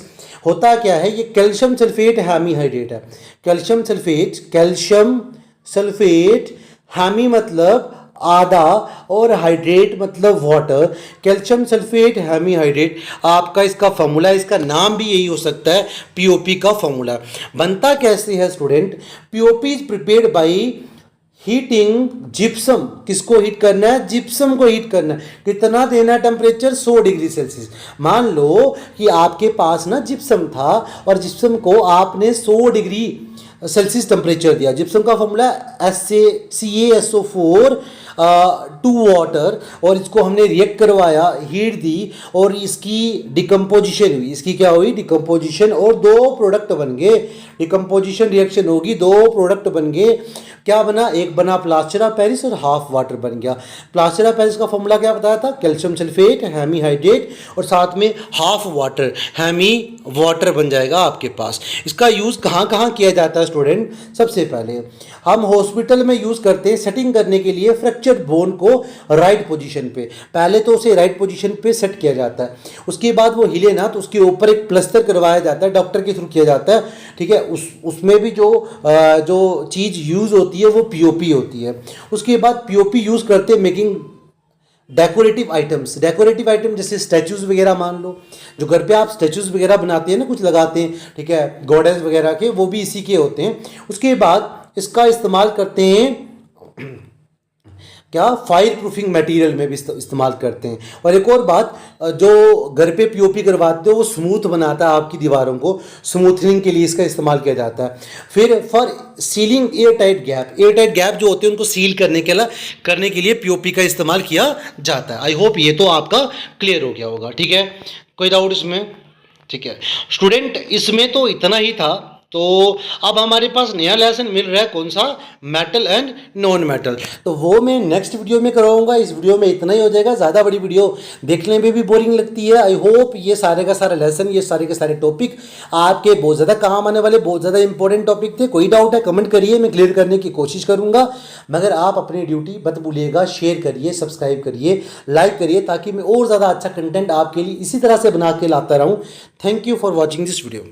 होता क्या है, ये कैल्शियम सल्फेट हेमीहाइड्रेट है। कैल्शियम सल्फेट हेमी मतलब आधा और हाइड्रेट मतलब वाटर, कैल्शियम सल्फेट हेमीहाइड्रेट आपका इसका फॉर्मूला, इसका नाम भी यही हो सकता है, पीओपी का फॉर्मूला। बनता कैसे है student, POP is prepared by heating gypsum. किसको हीट करना है, जिप्सम को हीट करना है। कितना देना है टेम्परेचर, 100 डिग्री सेल्सियस। मान लो कि आपके पास ना जिप्सम था और जिप्सम को आपने 100 डिग्री सेल्सियस टेम्परेचर दिया। जिप्सम का फॉर्मूला CaSO4 टू वाटर, और इसको हमने रिएक्ट करवाया, हीट दी और इसकी डिकम्पोजिशन हुई। इसकी क्या हुई, डिकम्पोजिशन, और दो प्रोडक्ट बन गए। डिकम्पोजिशन रिएक्शन होगी, दो प्रोडक्ट बन गए। क्या बना, एक बना प्लास्टर ऑफ पेरिस और हाफ वाटर बन गया। प्लास्टर ऑफ पेरिस का फॉर्मूला क्या बताया था, कैल्शियम सल्फेट हेमीहाइड्रेट और साथ में हाफ वाटर, हेमी वाटर बन जाएगा आपके पास। इसका यूज़ कहाँ कहाँ किया जाता है स्टूडेंट, सबसे पहले हम हॉस्पिटल में यूज़ करते हैं सेटिंग करने के लिए फ्रैक्चर्ड बोन को राइट पोजीशन पे। पहले तो उसे राइट पोजीशन पे सेट किया जाता है, उसके बाद वो हिले ना तो उसके ऊपर एक प्लास्टर करवाया जाता है, डॉक्टर के थ्रू किया जाता है, ठीक है। उसमें भी जो चीज़ यूज़ होती है वो पीओपी होती है। उसके बाद पीओपी यूज़ करते हैं making decorative items. Decorative item जैसे स्टैचूज वगैरह, मान लो जो घर पे आप स्टैचूज वगैरह बनाते हैं ना, कुछ लगाते हैं, ठीक है, गॉडेस वगैरह के, वो भी इसी के होते हैं। उसके बाद इसका इस्तेमाल करते हैं क्या, फायर प्रूफिंग मटेरियल में भी इस्तेमाल करते हैं। और एक और बात, जो घर पे पीओपी करवाते हो वो स्मूथ बनाता है आपकी दीवारों को, स्मूथनिंग के लिए इसका इस्तेमाल किया जाता है। फिर for ceiling air tight gap जो होते हैं उनको सील करने के लिए पीओपी का इस्तेमाल किया जाता है। आई होप ये तो आपका क्लियर हो गया होगा, ठीक है, कोई डाउट इसमें, ठीक है स्टूडेंट। इसमें तो इतना ही था। तो अब हमारे पास नया लेसन मिल रहा है, कौन सा, मेटल एंड नॉन मेटल, तो वो मैं नेक्स्ट वीडियो में कराऊंगा। इस वीडियो में इतना ही हो जाएगा, ज़्यादा बड़ी वीडियो देखने में भी बोरिंग लगती है। आई होप ये सारे का सारा लेसन, ये सारे के सारे टॉपिक आपके बहुत ज़्यादा काम आने वाले, बहुत ज़्यादा इंपॉर्टेंट टॉपिक थे। कोई डाउट है कमेंट करिए, मैं क्लियर करने की कोशिश करूँगा। मगर आप अपनी ड्यूटी मत भूलिएगा, शेयर करिए, सब्सक्राइब करिए, लाइक करिए, ताकि मैं और ज़्यादा अच्छा कंटेंट आपके लिए इसी तरह से बना के लाता रहूँ। Thank you for watching this video.